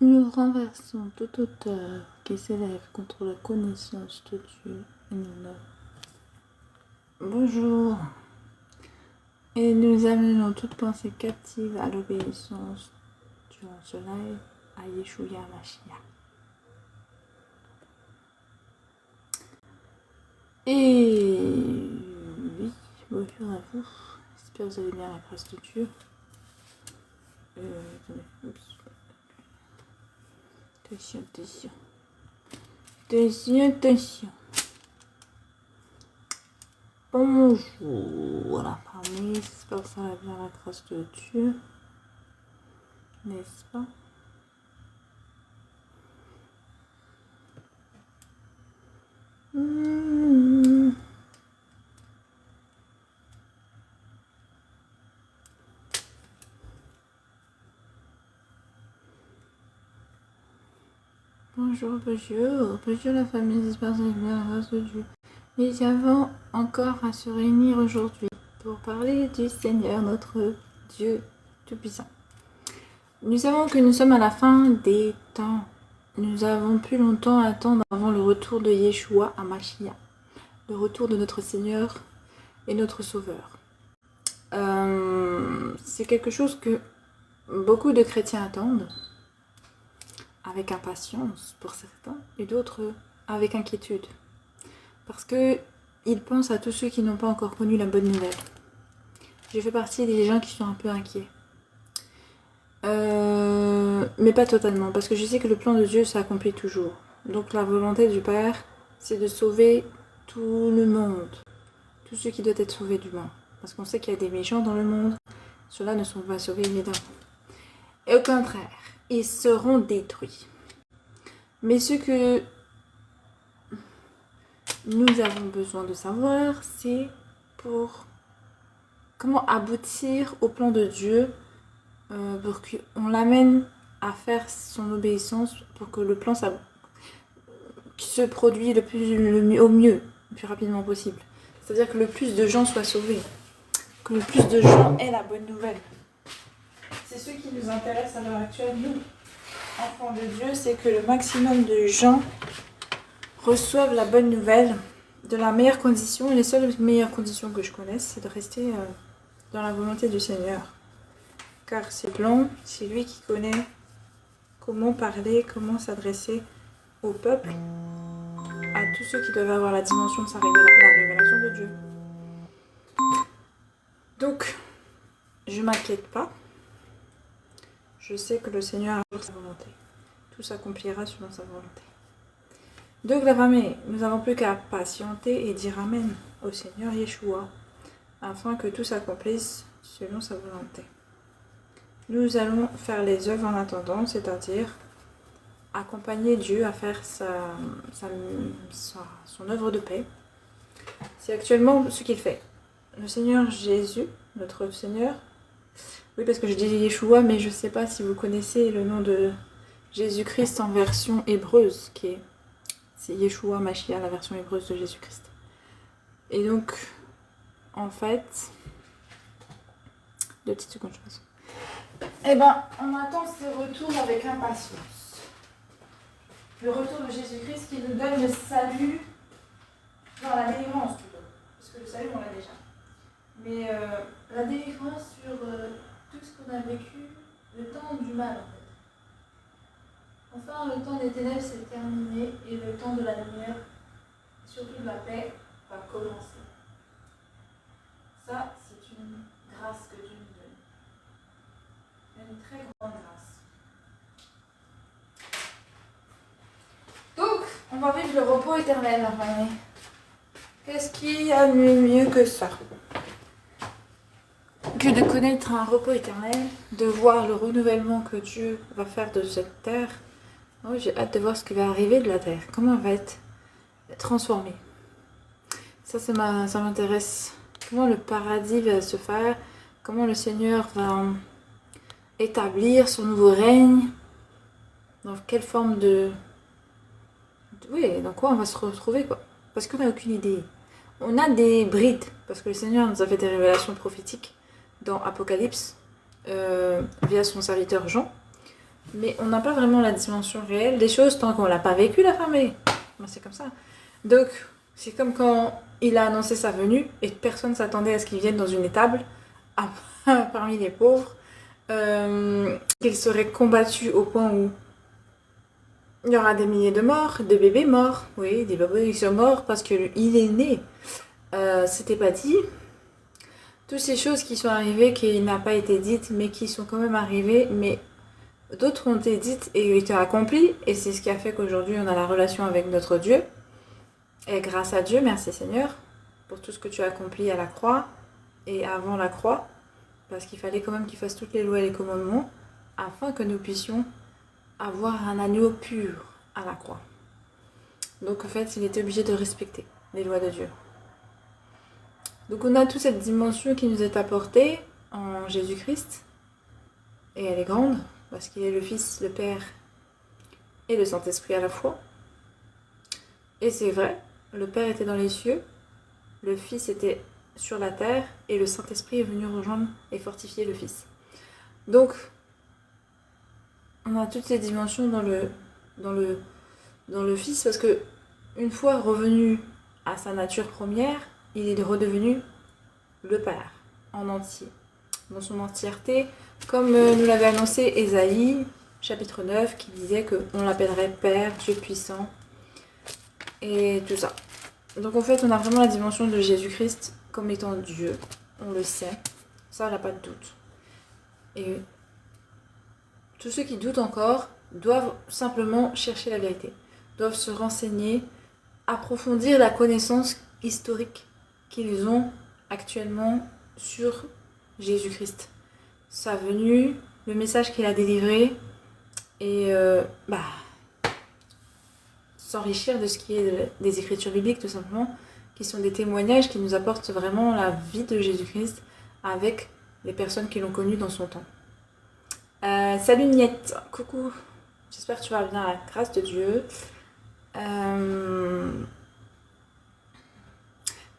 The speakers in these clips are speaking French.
Nous renversons toute hauteur qui s'élève contre la connaissance de Dieu et nous l'homme. Bonjour. Et nous amenons toute pensée captive à l'obéissance durant ce live à Yeshua Mashiach. Et oui, bonjour à vous. J'espère que vous allez bien à la grâce de Dieu. Attention. Bonjour la famille, j'espère que ça va bien à la grâce de Dieu. N'est-ce pas? Bonjour la famille, j'espère que ça va bien à la grâce de Dieu. Nous avons encore à se réunir aujourd'hui pour parler du Seigneur, notre Dieu Tout-Puissant. Nous savons que nous sommes à la fin des temps. Nous avons plus longtemps à attendre avant le retour de Yeshua à Mashiach, le retour de notre Seigneur et notre Sauveur. C'est quelque chose que beaucoup de chrétiens attendent, avec impatience pour certains, et d'autres avec inquiétude. Parce qu'ils pensent à tous ceux qui n'ont pas encore connu la bonne nouvelle. Je fais partie des gens qui sont un peu inquiets. Mais pas totalement, parce que je sais que le plan de Dieu s'accomplit toujours. Donc la volonté du Père, c'est de sauver tout le monde. Tous ceux qui doivent être sauvés du monde. Parce qu'on sait qu'il y a des méchants dans le monde. Ceux-là ne sont pas sauvés évidemment. Et au contraire, ils seront détruits. Mais ce que nous avons besoin de savoir, c'est pour comment aboutir au plan de Dieu, pour qu'on l'amène à faire son obéissance, pour que le plan se produise au mieux, le plus rapidement possible. C'est-à-dire que le plus de gens soient sauvés, que le plus de gens aient la bonne nouvelle. C'est ce qui nous intéresse à l'heure actuelle, nous, enfants de Dieu, c'est que le maximum de gens reçoivent la bonne nouvelle de la meilleure condition. Et les seules meilleures conditions que je connaisse, c'est de rester dans la volonté du Seigneur. Car c'est long, c'est lui qui connaît comment parler, comment s'adresser au peuple, à tous ceux qui doivent avoir la dimension de la révélation de Dieu. Donc, je ne m'inquiète pas. Je sais que le Seigneur a sa volonté. Tout s'accomplira selon sa volonté. Donc la famille, nous n'avons plus qu'à patienter et dire Amen au Seigneur Yeshua, afin que tout s'accomplisse selon sa volonté. Nous allons faire les œuvres en attendant, c'est-à-dire accompagner Dieu à faire son œuvre de paix. C'est actuellement ce qu'il fait. Le Seigneur Jésus, notre Seigneur, oui parce que je dis Yeshua, mais je ne sais pas si vous connaissez le nom de Jésus-Christ en version hébreuse, c'est Yeshua Mashiach, la version hébreuse de Jésus-Christ. Et donc, en fait, 2 petites secondes, je pense. Eh ben, on attend ce retour avec impatience. Le retour de Jésus-Christ qui nous donne le salut dans la délivrance plutôt. Parce que le salut, on l'a déjà. Mais la délivrance sur tout ce qu'on a vécu, le temps du mal en fait. Enfin, le temps des ténèbres s'est terminé et le temps de la lumière, surtout de la paix, va commencer. Ça, c'est une grâce que Dieu nous donne. Une très grande grâce. Donc, on va vivre le repos éternel, la famille. Qu'est-ce qu'il y a de mieux que ça? Que de connaître un repos éternel, de voir le renouvellement que Dieu va faire de cette terre. Oh, j'ai hâte de voir ce qui va arriver de la terre, comment elle va être transformée. Ça m'intéresse. Comment le paradis va se faire, comment le Seigneur va établir son nouveau règne, dans quelle forme oui, dans quoi on va se retrouver, quoi. Parce qu'on n'a aucune idée. On a des brides, parce que le Seigneur nous a fait des révélations prophétiques dans Apocalypse, via son serviteur Jean. mais on n'a pas vraiment la dimension réelle des choses tant qu'on l'a pas vécu la fin, mais c'est comme ça. Donc, c'est comme quand il a annoncé sa venue et personne ne s'attendait à ce qu'il vienne dans une étable parmi les pauvres, qu'il serait combattu au point où il y aura des milliers de morts, de bébés morts, oui, des bébés qui sont morts parce qu'il est né. C'était pas dit. Toutes ces choses qui sont arrivées, qui n'ont pas été dites, mais qui sont quand même arrivées, mais d'autres ont été dites et ont été accomplies, et c'est ce qui a fait qu'aujourd'hui on a la relation avec notre Dieu. Et grâce à Dieu, merci Seigneur, pour tout ce que tu as accompli à la croix et avant la croix, parce qu'il fallait quand même qu'il fasse toutes les lois et les commandements, afin que nous puissions avoir un agneau pur à la croix. Donc en fait, il était obligé de respecter les lois de Dieu. Donc on a toute cette dimension qui nous est apportée en Jésus-Christ, et elle est grande, parce qu'il est le Fils, le Père et le Saint-Esprit à la fois. Et c'est vrai, le Père était dans les cieux, le Fils était sur la terre, et le Saint-Esprit est venu rejoindre et fortifier le Fils. Donc, on a toutes ces dimensions dans le Fils, parce que une fois revenu à sa nature première, il est redevenu le Père en entier, dans son entièreté, comme nous l'avait annoncé Ésaïe, chapitre 9, qui disait qu'on l'appellerait Père, Dieu puissant, et tout ça. Donc en fait, on a vraiment la dimension de Jésus-Christ comme étant Dieu, on le sait, ça, on n'a pas de doute. Et tous ceux qui doutent encore doivent simplement chercher la vérité, doivent se renseigner, approfondir la connaissance historique qu'ils ont actuellement sur Jésus-Christ, sa venue, le message qu'il a délivré, et s'enrichir de ce qui est des écritures bibliques tout simplement, qui sont des témoignages qui nous apportent vraiment la vie de Jésus-Christ avec les personnes qui l'ont connu dans son temps. Salut Niette, coucou, j'espère que tu vas bien à la grâce de Dieu.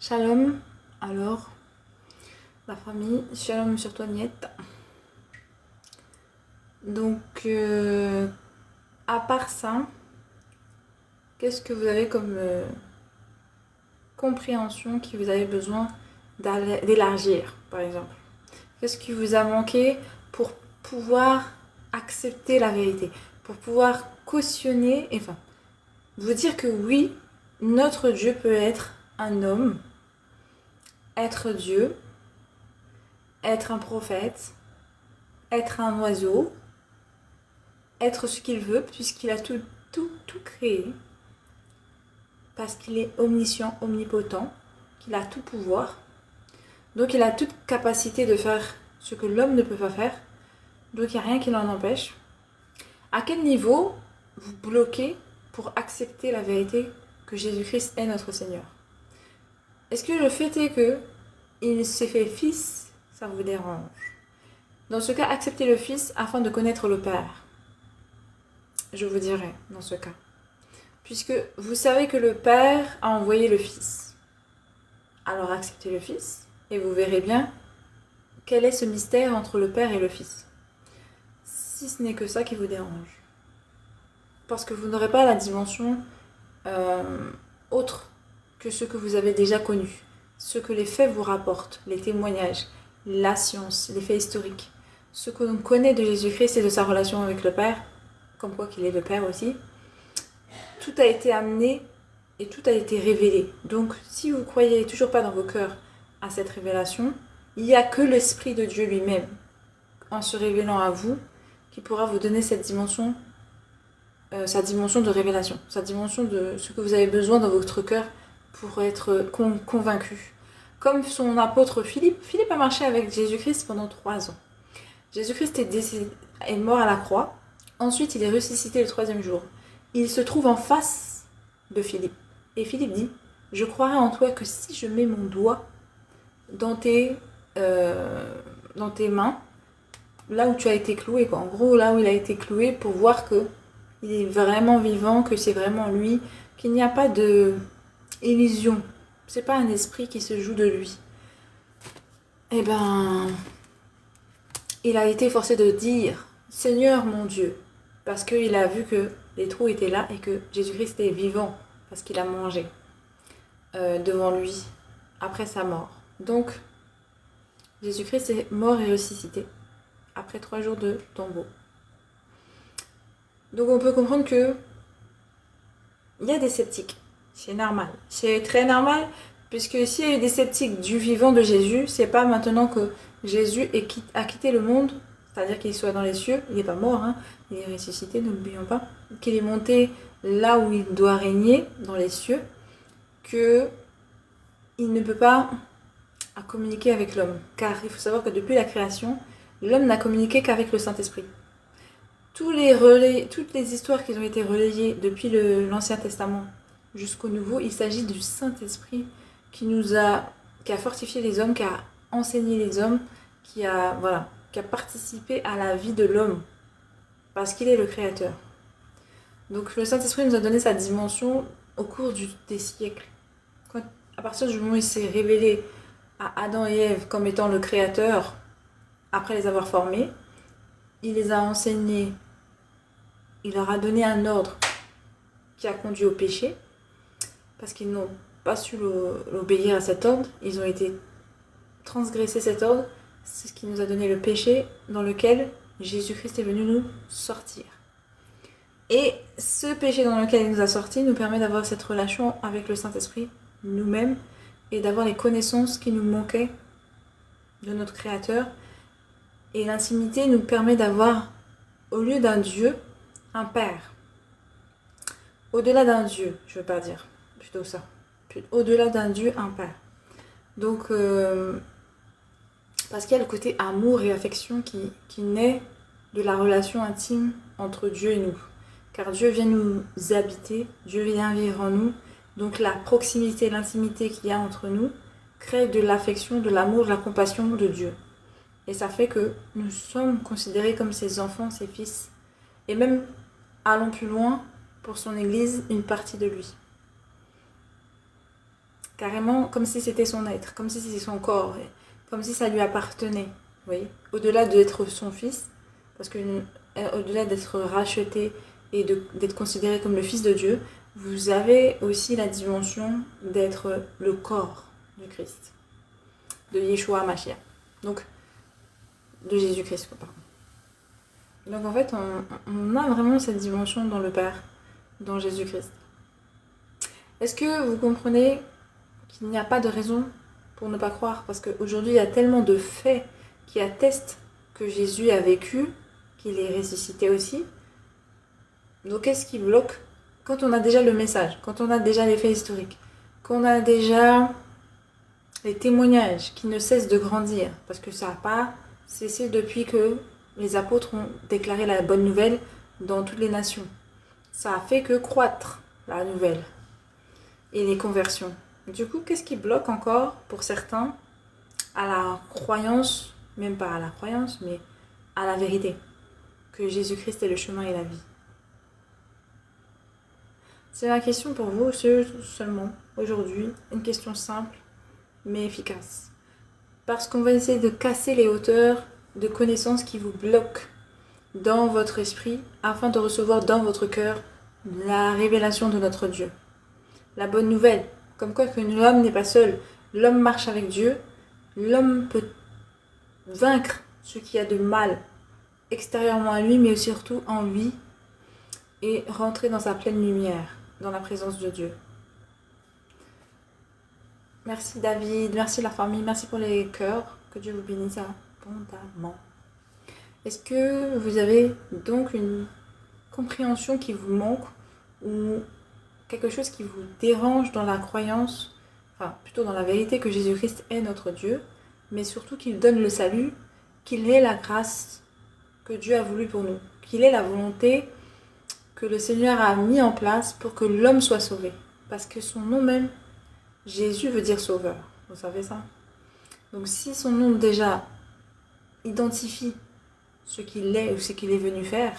Shalom, alors, la famille, shalom sur toi Niette. Donc, à part ça, qu'est-ce que vous avez comme compréhension que vous avez besoin d'élargir, par exemple? Qu'est-ce qui vous a manqué pour pouvoir accepter la vérité, pour pouvoir cautionner, enfin, vous dire que oui, notre Dieu peut être un homme, être Dieu, être un prophète, être un oiseau, être ce qu'il veut, puisqu'il a tout créé, parce qu'il est omniscient, omnipotent, qu'il a tout pouvoir, donc il a toute capacité de faire ce que l'homme ne peut pas faire, donc il n'y a rien qui l'en empêche. À quel niveau vous bloquez pour accepter la vérité que Jésus-Christ est notre Seigneur? Est-ce que le fait est que il s'est fait fils, ça vous dérange? Dans ce cas, acceptez le Fils afin de connaître le Père. Je vous dirai dans ce cas. Puisque vous savez que le Père a envoyé le Fils. Alors acceptez le Fils et vous verrez bien quel est ce mystère entre le Père et le Fils. Si ce n'est que ça qui vous dérange. Parce que vous n'aurez pas la dimension autre que ce que vous avez déjà connu. Ce que les faits vous rapportent, les témoignages, la science, les faits historiques. Ce que l'on connaît de Jésus-Christ et de sa relation avec le Père, comme quoi qu'il est le Père aussi, tout a été amené et tout a été révélé. Donc, si vous ne croyez toujours pas dans vos cœurs à cette révélation, il n'y a que l'Esprit de Dieu lui-même, en se révélant à vous, qui pourra vous donner cette dimension, sa dimension de révélation, sa dimension de ce que vous avez besoin dans votre cœur pour être convaincu. Comme son apôtre Philippe. Philippe a marché avec Jésus-Christ pendant 3 ans. Jésus-Christ est mort à la croix. Ensuite, il est ressuscité le 3e jour. Il se trouve en face de Philippe. Et Philippe dit, je croirai en toi que si je mets mon doigt dans tes mains, là où tu as été cloué, quoi. En gros, là où il a été cloué, pour voir que il est vraiment vivant, que c'est vraiment lui, qu'il n'y a pas de illusion. C'est pas un esprit qui se joue de lui. Eh ben, il a été forcé de dire, Seigneur mon Dieu. parce qu'il a vu que les trous étaient là et que Jésus-Christ était vivant, parce qu'il a mangé devant lui après sa mort. Donc, Jésus-Christ est mort et ressuscité après 3 jours de tombeau. Donc on peut comprendre que il y a des sceptiques. C'est normal. C'est très normal, puisque s'il y a eu des sceptiques du vivant de Jésus, c'est pas maintenant que Jésus a quitté le monde, c'est-à-dire qu'il soit dans les cieux, il n'est pas mort, hein, il est ressuscité, n'oublions pas, qu'il est monté là où il doit régner, dans les cieux, qu'il ne peut pas communiquer avec l'homme. Car il faut savoir que depuis la création, l'homme n'a communiqué qu'avec le Saint-Esprit. Toutes les histoires qui ont été relayées depuis l'Ancien Testament jusqu'au Nouveau, il s'agit du Saint-Esprit qui a fortifié les hommes, qui a enseigné les hommes, qui a participé à la vie de l'homme, parce qu'il est le Créateur. Donc le Saint-Esprit nous a donné sa dimension au cours des siècles. À partir du moment où il s'est révélé à Adam et Ève comme étant le Créateur, après les avoir formés, il les a enseignés, il leur a donné un ordre qui a conduit au péché, parce qu'ils n'ont pas su l'obéir à cet ordre, ils ont été transgressés cet ordre, c'est ce qui nous a donné le péché dans lequel Jésus-Christ est venu nous sortir. Et ce péché dans lequel il nous a sortis nous permet d'avoir cette relation avec le Saint-Esprit, nous-mêmes, et d'avoir les connaissances qui nous manquaient de notre Créateur. Et l'intimité nous permet d'avoir, au lieu d'un Dieu, un Père. Au-delà d'un Dieu, je veux pas dire, plutôt ça. Au-delà d'un Dieu, un Père. Donc, parce qu'il y a le côté amour et affection qui naît de la relation intime entre Dieu et nous. Car Dieu vient nous habiter, Dieu vient vivre en nous. Donc la proximité, l'intimité qu'il y a entre nous crée de l'affection, de l'amour, de la compassion de Dieu. Et ça fait que nous sommes considérés comme ses enfants, ses fils. Et même, allons plus loin, pour son Église, une partie de lui. Carrément comme si c'était son être, comme si c'était son corps, comme si ça lui appartenait. Vous voyez, au-delà d'être son fils, parce que au-delà d'être racheté et d'être considéré comme le fils de Dieu, vous avez aussi la dimension d'être le corps du Christ, de Yeshua Mashiach, donc de Jésus-Christ, pardon. Donc en fait, on a vraiment cette dimension dans le Père, dans Jésus-Christ. Est-ce que vous comprenez qu'il n'y a pas de raison pour ne pas croire? Parce qu'aujourd'hui, il y a tellement de faits qui attestent que Jésus a vécu, qu'il est ressuscité aussi. Donc qu'est-ce qui bloque? Quand on a déjà le message, quand on a déjà les faits historiques, qu'on a déjà les témoignages qui ne cessent de grandir, parce que ça n'a pas cessé depuis que les apôtres ont déclaré la bonne nouvelle dans toutes les nations. Ça a fait que croître la nouvelle et les conversions. Du coup, qu'est-ce qui bloque encore pour certains à la croyance, même pas à la croyance, mais à la vérité, que Jésus-Christ est le chemin et la vie? C'est ma question pour vous, seulement, aujourd'hui. Une question simple, mais efficace. Parce qu'on va essayer de casser les hauteurs de connaissances qui vous bloquent dans votre esprit, afin de recevoir dans votre cœur la révélation de notre Dieu. La bonne nouvelle, comme quoi que l'homme n'est pas seul. L'homme marche avec Dieu. L'homme peut vaincre ce qu'il y a de mal extérieurement à lui, mais surtout en lui, et rentrer dans sa pleine lumière, dans la présence de Dieu. Merci David, merci la famille, merci pour les cœurs, que Dieu vous bénisse abondamment. Est-ce que vous avez donc une compréhension qui vous manque ou quelque chose qui vous dérange dans la croyance, enfin plutôt dans la vérité que Jésus-Christ est notre Dieu, mais surtout qu'il donne le salut, qu'il est la grâce que Dieu a voulu pour nous, qu'il est la volonté que le Seigneur a mis en place pour que l'homme soit sauvé. Parce que son nom même, Jésus veut dire sauveur. Vous savez ça? Donc si son nom déjà identifie ce qu'il est ou ce qu'il est venu faire,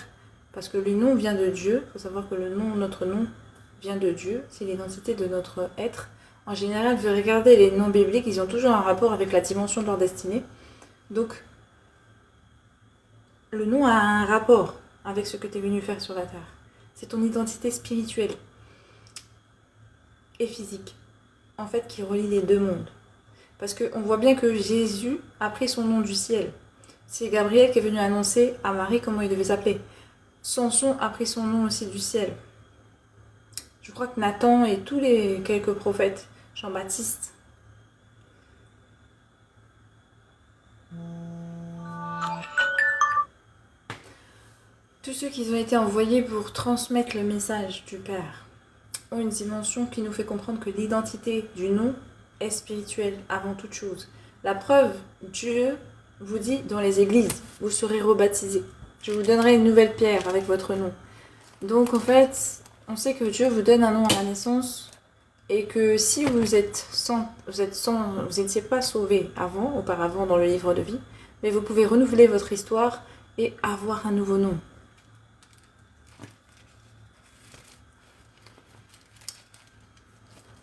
parce que le nom vient de Dieu, il faut savoir que notre nom vient de Dieu, c'est l'identité de notre être. En général, vous regardez les noms bibliques, ils ont toujours un rapport avec la dimension de leur destinée. Donc, le nom a un rapport avec ce que tu es venu faire sur la terre. C'est ton identité spirituelle et physique, en fait, qui relie les deux mondes. Parce qu'on voit bien que Jésus a pris son nom du ciel. C'est Gabriel qui est venu annoncer à Marie comment il devait s'appeler. Samson a pris son nom aussi du ciel. Je crois que Nathan et tous les quelques prophètes, Jean-Baptiste. Tous ceux qui ont été envoyés pour transmettre le message du Père ont une dimension qui nous fait comprendre que l'identité du nom est spirituelle avant toute chose. La preuve, Dieu vous dit dans les églises, vous serez rebaptisés. Je vous donnerai une nouvelle pierre avec votre nom. Donc en fait, on sait que Dieu vous donne un nom à la naissance et que si vous n'étiez pas sauvé auparavant dans le livre de vie, mais vous pouvez renouveler votre histoire et avoir un nouveau nom.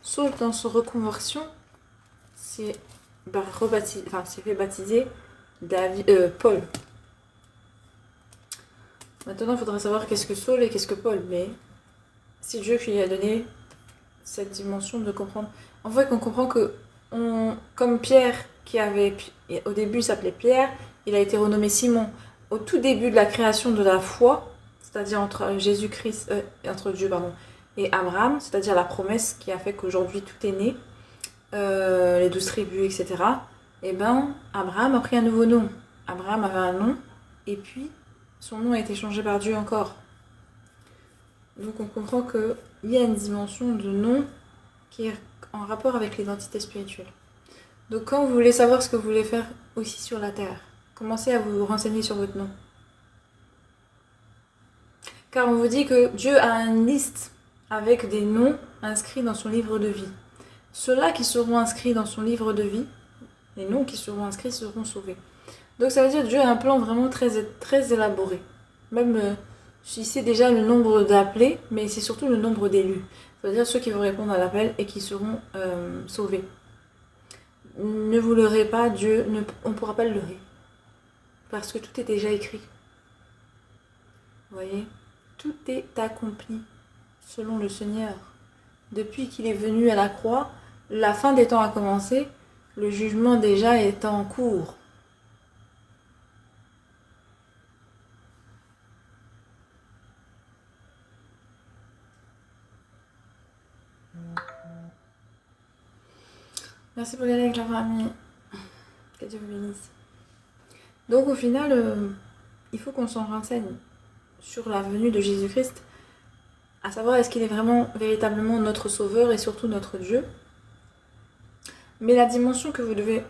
Saul, dans son reconversion, s'est fait baptiser Paul. Maintenant, il faudra savoir qu'est-ce que Saul et qu'est-ce que Paul. Mais c'est Dieu qui lui a donné cette dimension de comprendre. En fait, on comprend que, comme Pierre, au début il s'appelait Pierre, il a été renommé Simon. Au tout début de la création de la foi, c'est-à-dire entre Dieu et Abraham, c'est-à-dire la promesse qui a fait qu'aujourd'hui tout est né, les 12 tribus, etc. Et ben, Abraham a pris un nouveau nom. Abraham avait un nom, et puis son nom a été changé par Dieu encore. Donc on comprend qu'il y a une dimension de nom qui est en rapport avec l'identité spirituelle. Donc quand vous voulez savoir ce que vous voulez faire aussi sur la terre, commencez à vous renseigner sur votre nom. Car on vous dit que Dieu a une liste avec des noms inscrits dans son livre de vie. Ceux-là qui seront inscrits dans son livre de vie, les noms qui seront inscrits seront sauvés. Donc ça veut dire que Dieu a un plan vraiment très, très élaboré. Même si c'est déjà le nombre d'appelés, mais c'est surtout le nombre d'élus. Ça veut dire ceux qui vont répondre à l'appel et qui seront sauvés. Ne vous leurrez pas, on ne pourra pas le leurrer. Parce que tout est déjà écrit. Vous voyez ? Tout est accompli selon le Seigneur. Depuis qu'il est venu à la croix, la fin des temps a commencé, le jugement déjà est en cours. Merci pour l'aide avec la famille. Que Dieu vous bénisse. Donc au final, il faut qu'on s'en renseigne sur la venue de Jésus-Christ, à savoir est-ce qu'il est vraiment véritablement notre sauveur et surtout notre Dieu. Mais la dimension que vous devez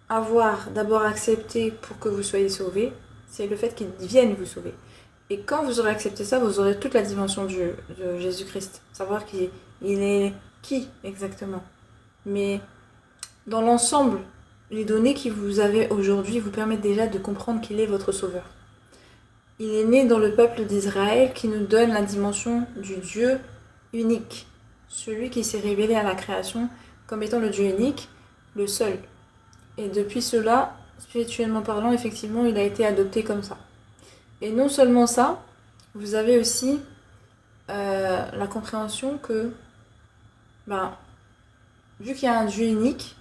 avoir d'abord acceptée pour que vous soyez sauvés, c'est le fait qu'il vienne vous sauver. Et quand vous aurez accepté ça, vous aurez toute la dimension de Jésus-Christ. Savoir qu'il est qui exactement. Mais dans l'ensemble, les données que vous avez aujourd'hui vous permettent déjà de comprendre qu'il est votre sauveur. Il est né dans le peuple d'Israël qui nous donne la dimension du Dieu unique. Celui qui s'est révélé à la création comme étant le Dieu unique, le seul. Et depuis cela, spirituellement parlant, effectivement, il a été adopté comme ça. Et non seulement ça, vous avez aussi la compréhension que, vu qu'il y a un Dieu unique,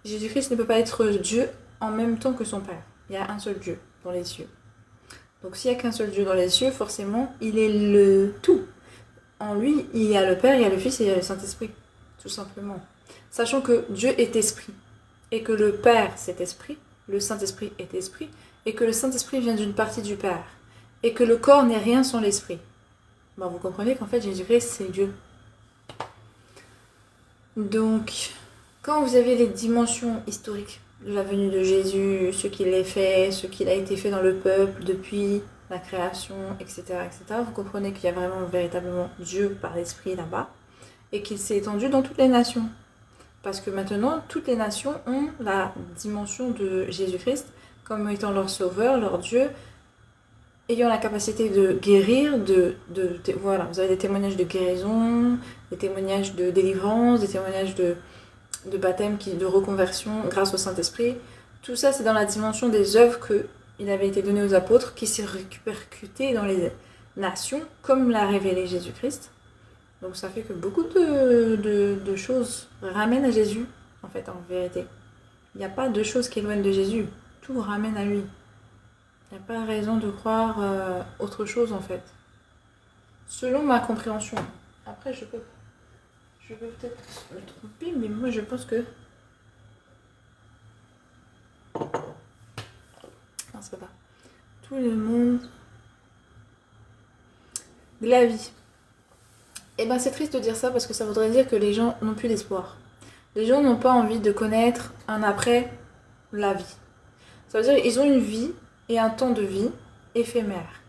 Jésus-Christ ne peut pas être Dieu en même temps que son Père. Il y a un seul Dieu dans les cieux. Donc s'il n'y a qu'un seul Dieu dans les cieux, forcément, il est le tout. En lui, il y a le Père, il y a le Fils et il y a le Saint-Esprit, tout simplement. Sachant que Dieu est esprit, et que le Père, c'est esprit, le Saint-Esprit est esprit, et que le Saint-Esprit vient d'une partie du Père, et que le corps n'est rien sans l'esprit. Vous comprenez qu'en fait, Jésus-Christ, c'est Dieu. Donc, quand vous avez les dimensions historiques de la venue de Jésus, ce qu'il a fait, ce qu'il a été fait dans le peuple depuis la création, etc., etc., vous comprenez qu'il y a vraiment véritablement Dieu par l'esprit là-bas, et qu'il s'est étendu dans toutes les nations. Parce que maintenant, toutes les nations ont la dimension de Jésus-Christ comme étant leur sauveur, leur Dieu, ayant la capacité de guérir, voilà, vous avez des témoignages de guérison, des témoignages de délivrance, des témoignages de baptême, de reconversion grâce au Saint-Esprit. Tout ça, c'est dans la dimension des œuvres que il avait été donné aux apôtres, qui s'est répercuté dans les nations, comme l'a révélé Jésus-Christ. Donc ça fait que beaucoup de choses ramènent à Jésus, en fait, en vérité. Il n'y a pas de choses qui éloignent de Jésus. Tout ramène à lui. Il n'y a pas raison de croire autre chose, en fait. Selon ma compréhension. Après, je peux peut-être me tromper, mais moi, je pense que... Non, c'est pas. Tout le monde... de la vie. Et ben c'est triste de dire ça parce que ça voudrait dire que les gens n'ont plus d'espoir. Les gens n'ont pas envie de connaître un après la vie. Ça veut dire qu'ils ont une vie et un temps de vie éphémère.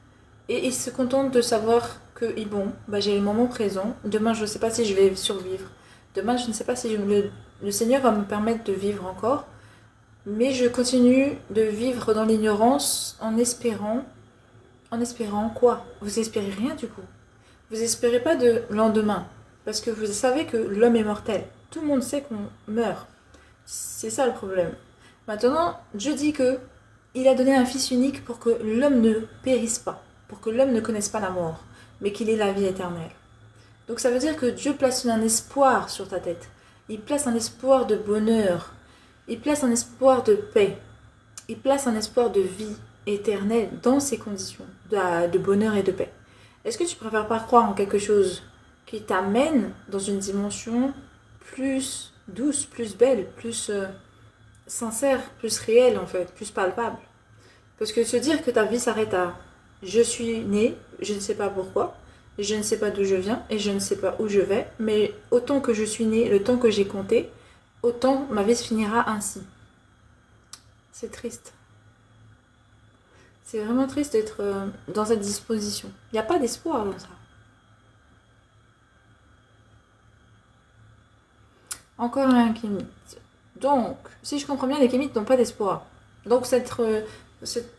Et ils se contentent de savoir que, bon, bah, j'ai le moment présent. Demain, je ne sais pas si je vais survivre. Demain, je ne sais pas si le Seigneur va me permettre de vivre encore. Mais je continue de vivre dans l'ignorance en espérant... En espérant quoi? Vous espérez rien du coup. Vous espérez pas de lendemain. Parce que vous savez que l'homme est mortel. Tout le monde sait qu'on meurt. C'est ça le problème. Maintenant, Dieu dit que il a donné un fils unique pour que l'homme ne périsse pas. Pour que l'homme ne connaisse pas la mort. Mais qu'il ait la vie éternelle. Donc ça veut dire que Dieu place un espoir sur ta tête. Il place un espoir de bonheur. Il place un espoir de paix. Il place un espoir de vie éternelle dans ces conditions de bonheur et de paix. Est-ce que tu préfères pas croire en quelque chose qui t'amène dans une dimension plus douce, plus belle, plus sincère, plus réelle en fait, plus palpable? Parce que se dire que ta vie s'arrête à je suis né, je ne sais pas pourquoi, je ne sais pas d'où je viens et je ne sais pas où je vais, mais autant que je suis né, le temps que j'ai compté, autant ma vie se finira ainsi. C'est triste. C'est vraiment triste d'être dans cette disposition. Il n'y a pas d'espoir dans ça. Encore un kémite. Donc, si je comprends bien, les kémites n'ont pas d'espoir. Donc,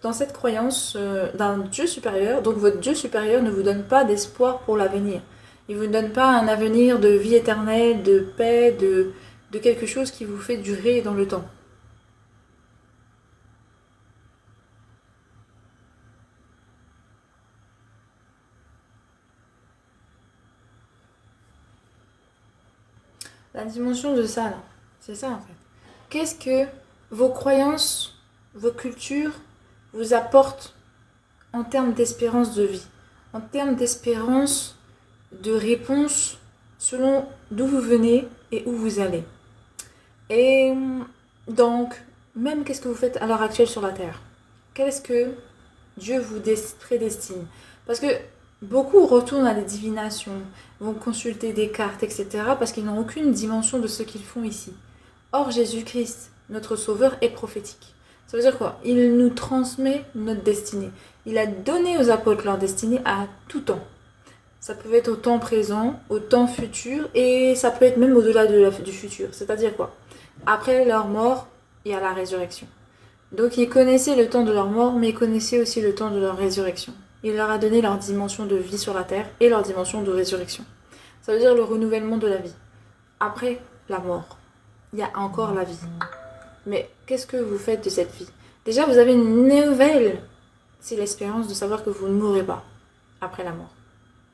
dans cette croyance d'un Dieu supérieur, donc votre Dieu supérieur ne vous donne pas d'espoir pour l'avenir. Il ne vous donne pas un avenir de vie éternelle, de paix, de quelque chose qui vous fait durer dans le temps. La dimension de ça, là, c'est ça en fait. Qu'est-ce que vos croyances, vos cultures vous apportent en termes d'espérance de vie, en termes d'espérance de réponse selon d'où vous venez et où vous allez. Et donc, même qu'est-ce que vous faites à l'heure actuelle sur la Terre? Qu'est-ce que Dieu vous prédestine? Parce que beaucoup retournent à des divinations, vont consulter des cartes, etc. parce qu'ils n'ont aucune dimension de ce qu'ils font ici. Or, Jésus-Christ, notre Sauveur, est prophétique. Ça veut dire quoi? Il nous transmet notre destinée. Il a donné aux apôtres leur destinée à tout temps. Ça peut être au temps présent, au temps futur, et ça peut être même au-delà du futur. C'est-à-dire quoi? Après leur mort, il y a la résurrection. Donc ils connaissaient le temps de leur mort, mais ils connaissaient aussi le temps de leur résurrection. Il leur a donné leur dimension de vie sur la terre et leur dimension de résurrection. Ça veut dire le renouvellement de la vie. Après la mort, il y a encore la vie. Mais qu'est-ce que vous faites de cette vie? Déjà, vous avez une nouvelle, c'est l'espérance de savoir que vous ne mourrez pas après la mort.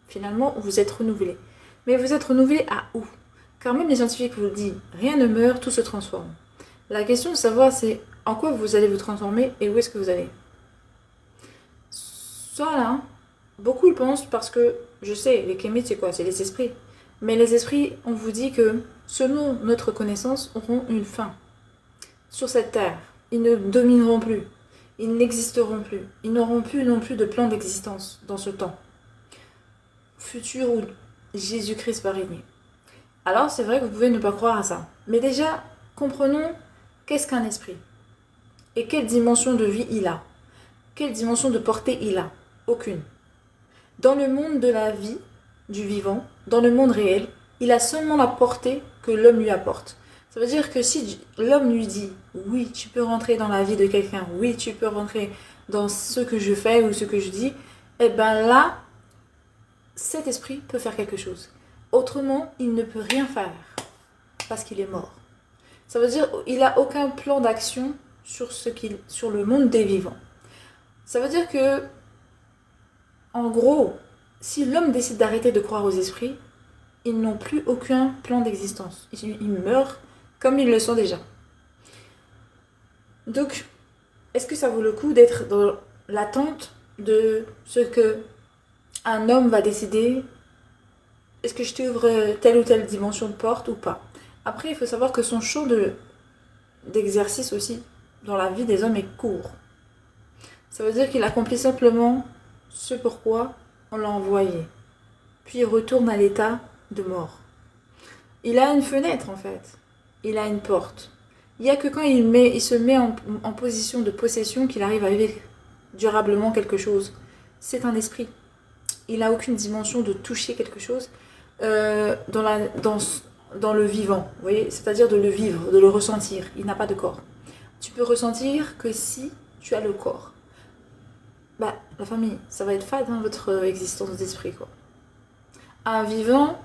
Finalement, vous êtes renouvelé. Mais vous êtes renouvelé à où? Car même les scientifiques vous le disent, rien ne meurt, tout se transforme. La question de savoir, c'est en quoi vous allez vous transformer et où est-ce que vous allez. Ça là, beaucoup le pensent parce que, je sais, les kémites c'est quoi? C'est les esprits. Mais les esprits, on vous dit que, selon notre connaissance, auront une fin. Sur cette terre, ils ne domineront plus. Ils n'existeront plus. Ils n'auront plus non plus de plan d'existence dans ce temps futur où Jésus-Christ va régner. Alors c'est vrai que vous pouvez ne pas croire à ça. Mais déjà, comprenons qu'est-ce qu'un esprit. Et quelle dimension de vie il a. Quelle dimension de portée il a. Aucune. Dans le monde de la vie, du vivant, dans le monde réel, il a seulement la portée que l'homme lui apporte. Ça veut dire que si l'homme lui dit « Oui, tu peux rentrer dans la vie de quelqu'un, oui, tu peux rentrer dans ce que je fais ou ce que je dis », et bien là, cet esprit peut faire quelque chose. Autrement, il ne peut rien faire parce qu'il est mort. Ça veut dire qu'il n'a aucun plan d'action sur le monde des vivants. Ça veut dire que, en gros, si l'homme décide d'arrêter de croire aux esprits, ils n'ont plus aucun plan d'existence. Ils meurent comme ils le sont déjà. Donc, est-ce que ça vaut le coup d'être dans l'attente de ce que un homme va décider? Est-ce que je t'ouvre telle ou telle dimension de porte ou pas? Après, il faut savoir que son champ d'exercice aussi dans la vie des hommes est court. Ça veut dire qu'il accomplit simplement ce pourquoi on l'a envoyé. Puis il retourne à l'état de mort. Il a une fenêtre en fait. Il a une porte. Il n'y a que quand il se met en position de possession qu'il arrive à vivre durablement quelque chose. C'est un esprit. Il n'a aucune dimension de toucher quelque chose dans le vivant. Vous voyez, c'est-à-dire de le vivre, de le ressentir. Il n'a pas de corps. Tu peux ressentir que si tu as le corps. Bah, la famille, ça va être fade, hein, votre existence d'esprit, quoi. Un vivant,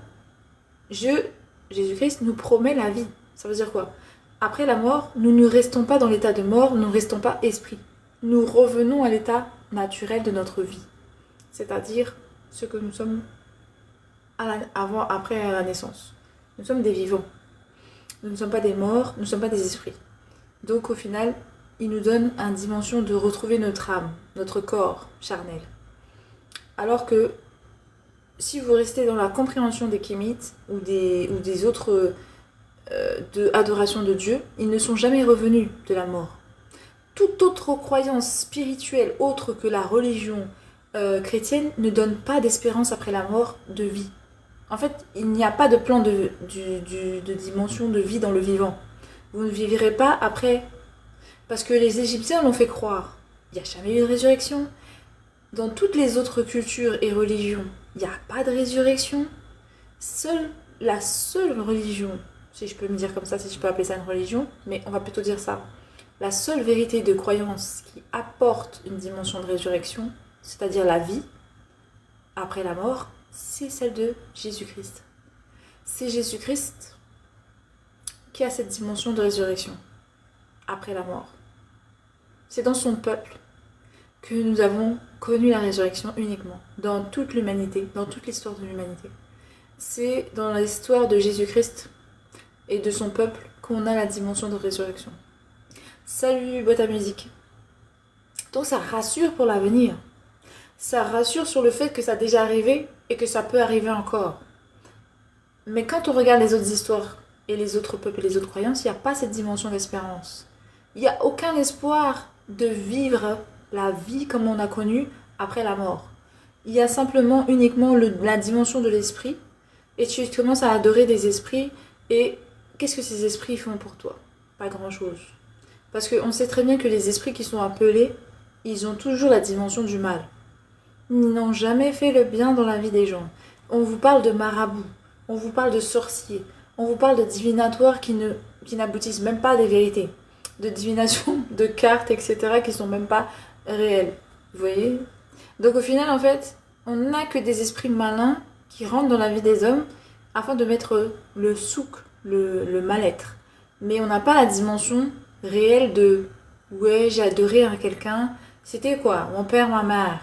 Jésus-Christ, nous promet la vie. Ça veut dire quoi? Après la mort, nous ne restons pas dans l'état de mort, nous ne restons pas esprit. Nous revenons à l'état naturel de notre vie. C'est-à-dire ce que nous sommes après la naissance. Nous sommes des vivants. Nous ne sommes pas des morts, nous ne sommes pas des esprits. Donc au final, il nous donne une dimension de retrouver notre âme, notre corps charnel. Alors que si vous restez dans la compréhension des kémites ou des autres de adoration de Dieu, ils ne sont jamais revenus de la mort. Toute autre croyance spirituelle autre que la religion chrétienne ne donne pas d'espérance après la mort de vie. En fait, il n'y a pas de plan de dimension de vie dans le vivant. Vous ne vivrez pas après. Parce que les Égyptiens l'ont fait croire. Il n'y a jamais eu de résurrection. Dans toutes les autres cultures et religions, il n'y a pas de résurrection. La seule religion, si je peux me dire comme ça, si je peux appeler ça une religion, mais on va plutôt dire ça. La seule vérité de croyance qui apporte une dimension de résurrection, c'est-à-dire la vie après la mort, c'est celle de Jésus-Christ. C'est Jésus-Christ qui a cette dimension de résurrection après la mort. C'est dans son peuple que nous avons connu la résurrection uniquement, dans toute l'humanité, dans toute l'histoire de l'humanité. C'est dans l'histoire de Jésus-Christ et de son peuple qu'on a la dimension de résurrection. Salut, boîte à musique. Donc ça rassure pour l'avenir. Ça rassure sur le fait que ça a déjà arrivé et que ça peut arriver encore. Mais quand on regarde les autres histoires et les autres peuples et les autres croyances, il n'y a pas cette dimension d'espérance. Il n'y a aucun espoir de vivre la vie comme on a connu après la mort. Il y a simplement uniquement la dimension de l'esprit et tu commences à adorer des esprits et qu'est-ce que ces esprits font pour toi? Pas grand-chose. Parce qu'on sait très bien que les esprits qui sont appelés, ils ont toujours la dimension du mal. Ils n'ont jamais fait le bien dans la vie des gens. On vous parle de marabouts, on vous parle de sorciers, on vous parle de divinatoires qui n'aboutissent même pas à des vérités. De divination, de cartes, etc. qui sont même pas réelles. Vous voyez? Donc au final, en fait, on n'a que des esprits malins qui rentrent dans la vie des hommes afin de mettre le souk, le mal-être. Mais on n'a pas la dimension réelle de « ouais, j'ai adoré un quelqu'un, c'était quoi? Mon père, ma mère ».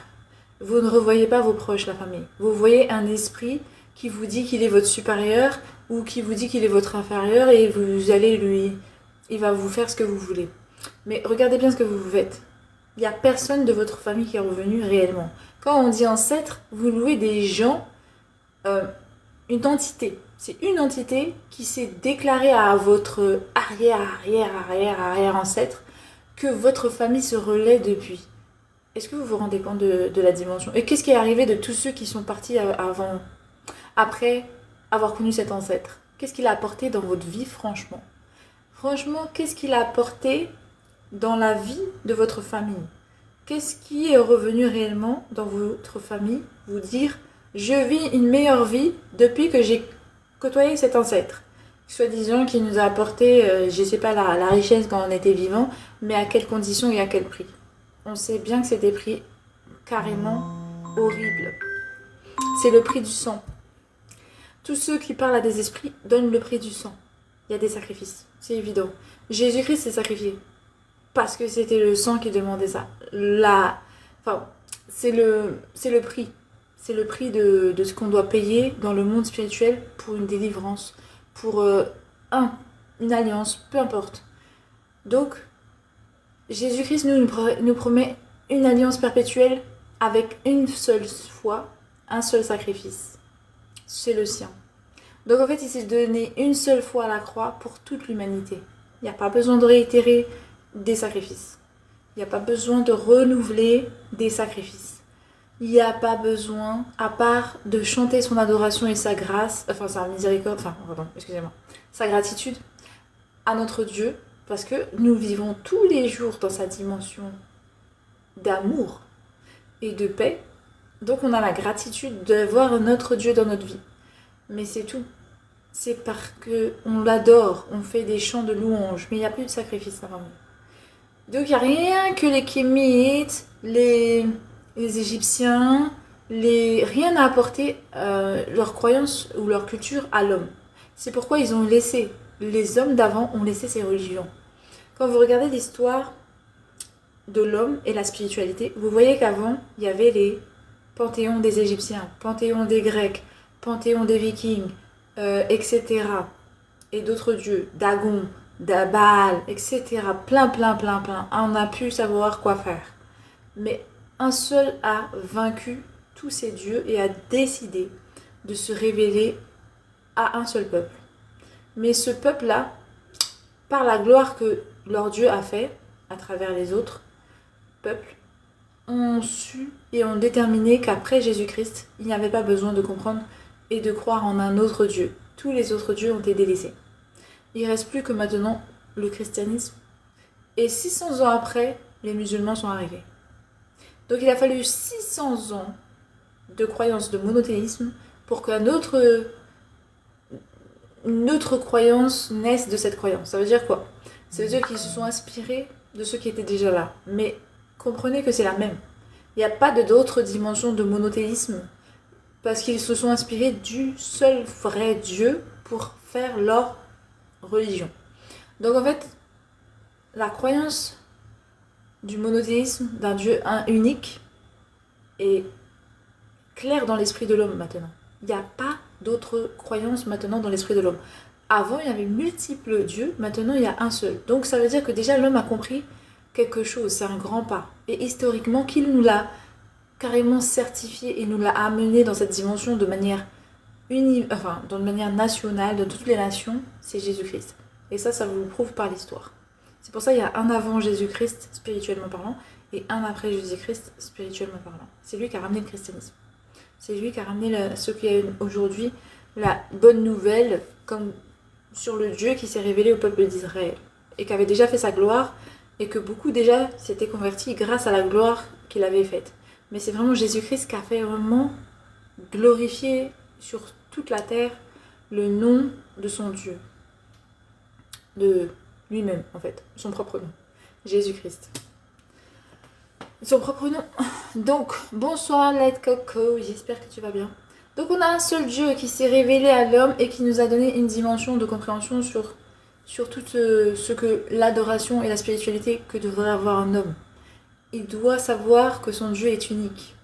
Vous ne revoyez pas vos proches, la famille. Vous voyez un esprit qui vous dit qu'il est votre supérieur ou qui vous dit qu'il est votre inférieur et vous allez il va vous faire ce que vous voulez. Mais regardez bien ce que vous faites. Il n'y a personne de votre famille qui est revenu réellement. Quand on dit ancêtre, vous louez des gens, une entité. C'est une entité qui s'est déclarée à votre arrière ancêtre que votre famille se relaie depuis. Est-ce que vous vous rendez compte de la dimension? Et qu'est-ce qui est arrivé de tous ceux qui sont partis après avoir connu cet ancêtre? Qu'est-ce qu'il a apporté dans votre vie, franchement? Franchement, qu'est-ce qu'il a apporté dans la vie de votre famille? Qu'est-ce qui est revenu réellement dans votre famille vous dire « Je vis une meilleure vie depuis que j'ai côtoyé cet ancêtre ». Soi-disant qu'il nous a apporté, je ne sais pas, la richesse quand on était vivant, mais à quelles conditions et à quel prix? On sait bien que c'est des prix carrément horribles. C'est le prix du sang. Tous ceux qui parlent à des esprits donnent le prix du sang. Il y a des sacrifices, c'est évident. Jésus-Christ s'est sacrifié parce que c'était le sang qui demandait ça. Enfin, c'est le prix. C'est le prix de ce qu'on doit payer dans le monde spirituel pour une délivrance, pour une alliance, peu importe. Donc, Jésus-Christ nous promet une alliance perpétuelle avec une seule foi, un seul sacrifice. C'est le sien. Donc en fait, il s'est donné une seule fois à la croix pour toute l'humanité. Il n'y a pas besoin de réitérer des sacrifices. Il n'y a pas besoin de renouveler des sacrifices. Il n'y a pas besoin, à part de chanter son adoration et sa grâce, enfin sa miséricorde, sa gratitude à notre Dieu, parce que nous vivons tous les jours dans sa dimension d'amour et de paix. Donc on a la gratitude de voir notre Dieu dans notre vie. Mais c'est tout. C'est parce qu'on l'adore, on fait des chants de louange, mais il n'y a plus de sacrifice avant nous. Donc il n'y a rien que les Kémites, les Égyptiens, rien à apporter leur croyance ou leur culture à l'homme. C'est pourquoi ils ont laissé, les hommes d'avant ont laissé ces religions. Quand vous regardez l'histoire de l'homme et la spiritualité, vous voyez qu'avant, il y avait les panthéons des Égyptiens, panthéons des Grecs, panthéons des Vikings, etc. Et d'autres dieux, Dagon, Baal, etc. Plein. On a pu savoir quoi faire. Mais un seul a vaincu tous ces dieux et a décidé de se révéler à un seul peuple. Mais ce peuple-là, par la gloire que leur Dieu a fait à travers les autres peuples, ont su et ont déterminé qu'après Jésus-Christ, il n'y avait pas besoin de comprendre et de croire en un autre Dieu. Tous les autres dieux ont été délaissés. Il ne reste plus que maintenant le christianisme. Et 600 ans après, les musulmans sont arrivés. Donc il a fallu 600 ans de croyance de monothéisme pour qu'une autre croyance naisse de cette croyance. Ça veut dire quoi? Ça veut dire qu'ils se sont inspirés de ceux qui étaient déjà là. Mais comprenez que c'est la même. Il n'y a pas d'autre dimension de monothéisme parce qu'ils se sont inspirés du seul vrai Dieu pour faire leur religion. Donc en fait, la croyance du monothéisme, d'un Dieu unique, est claire dans l'esprit de l'homme maintenant. Il n'y a pas d'autres croyances maintenant dans l'esprit de l'homme. Avant, il y avait multiples dieux, maintenant il y a un seul. Donc ça veut dire que déjà l'homme a compris quelque chose, c'est un grand pas. Et historiquement, qu'il nous l'a carrément certifié et nous l'a amené dans cette dimension de manière de manière nationale, de toutes les nations, c'est Jésus-Christ. Et ça vous le prouve par l'histoire. C'est pour ça qu'il y a un avant Jésus-Christ, spirituellement parlant, et un après Jésus-Christ, spirituellement parlant. C'est lui qui a ramené le christianisme. C'est lui qui a ramené ce qui est aujourd'hui la bonne nouvelle, comme sur le Dieu qui s'est révélé au peuple d'Israël, et qui avait déjà fait sa gloire, et que beaucoup déjà s'étaient convertis grâce à la gloire qu'il avait faite. Mais c'est vraiment Jésus-Christ qui a fait vraiment glorifier sur toute la terre le nom de son Dieu. De lui-même, en fait, son propre nom. Jésus-Christ. Son propre nom. Donc, bonsoir, Light Coco, j'espère que tu vas bien. Donc, on a un seul Dieu qui s'est révélé à l'homme et qui nous a donné une dimension de compréhension sur tout ce que l'adoration et la spiritualité que devrait avoir un homme. Il doit savoir que son Dieu est unique.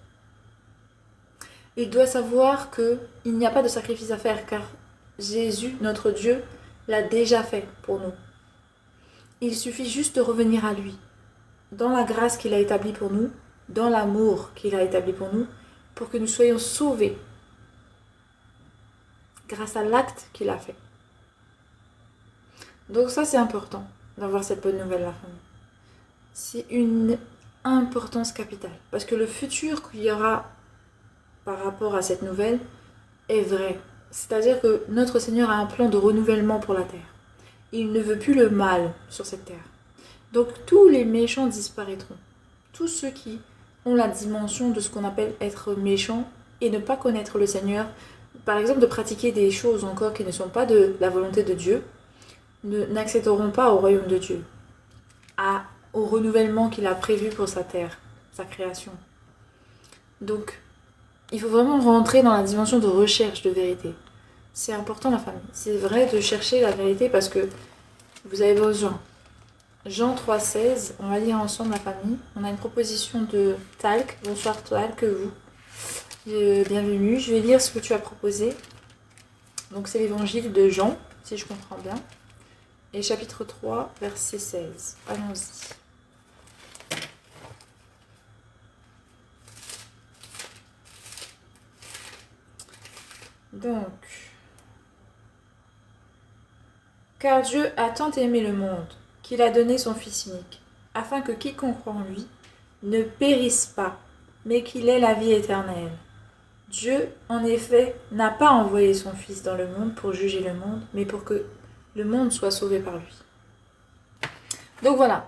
Il doit savoir qu'il n'y a pas de sacrifice à faire, car Jésus, notre Dieu, l'a déjà fait pour nous. Il suffit juste de revenir à lui, dans la grâce qu'il a établie pour nous, dans l'amour qu'il a établi pour nous, pour que nous soyons sauvés, grâce à l'acte qu'il a fait. Donc ça, c'est important, d'avoir cette bonne nouvelle, la famille. C'est une importance capitale, parce que le futur qu'il y aura par rapport à cette nouvelle est vrai. C'est-à-dire que notre Seigneur a un plan de renouvellement pour la terre. Il ne veut plus le mal sur cette terre. Donc tous les méchants disparaîtront. Tous ceux qui ont la dimension de ce qu'on appelle être méchant et ne pas connaître le Seigneur, par exemple de pratiquer des choses encore qui ne sont pas de la volonté de Dieu, n'accéderont pas au royaume de Dieu, au renouvellement qu'il a prévu pour sa terre, sa création. Donc, il faut vraiment rentrer dans la dimension de recherche de vérité. C'est important, la famille. C'est vrai de chercher la vérité parce que vous avez besoin. Jean 3,16, on va lire ensemble la famille. On a une proposition de Talc. Bonsoir Talc, vous. Bienvenue. Je vais lire ce que tu as proposé. Donc c'est l'évangile de Jean, si je comprends bien. Et chapitre 3, verset 16. Allons-y. Donc, car Dieu a tant aimé le monde qu'il a donné son Fils unique, afin que quiconque croit en lui ne périsse pas, mais qu'il ait la vie éternelle. Dieu, en effet, n'a pas envoyé son Fils dans le monde pour juger le monde, mais pour que le monde soit sauvé par lui. Donc voilà,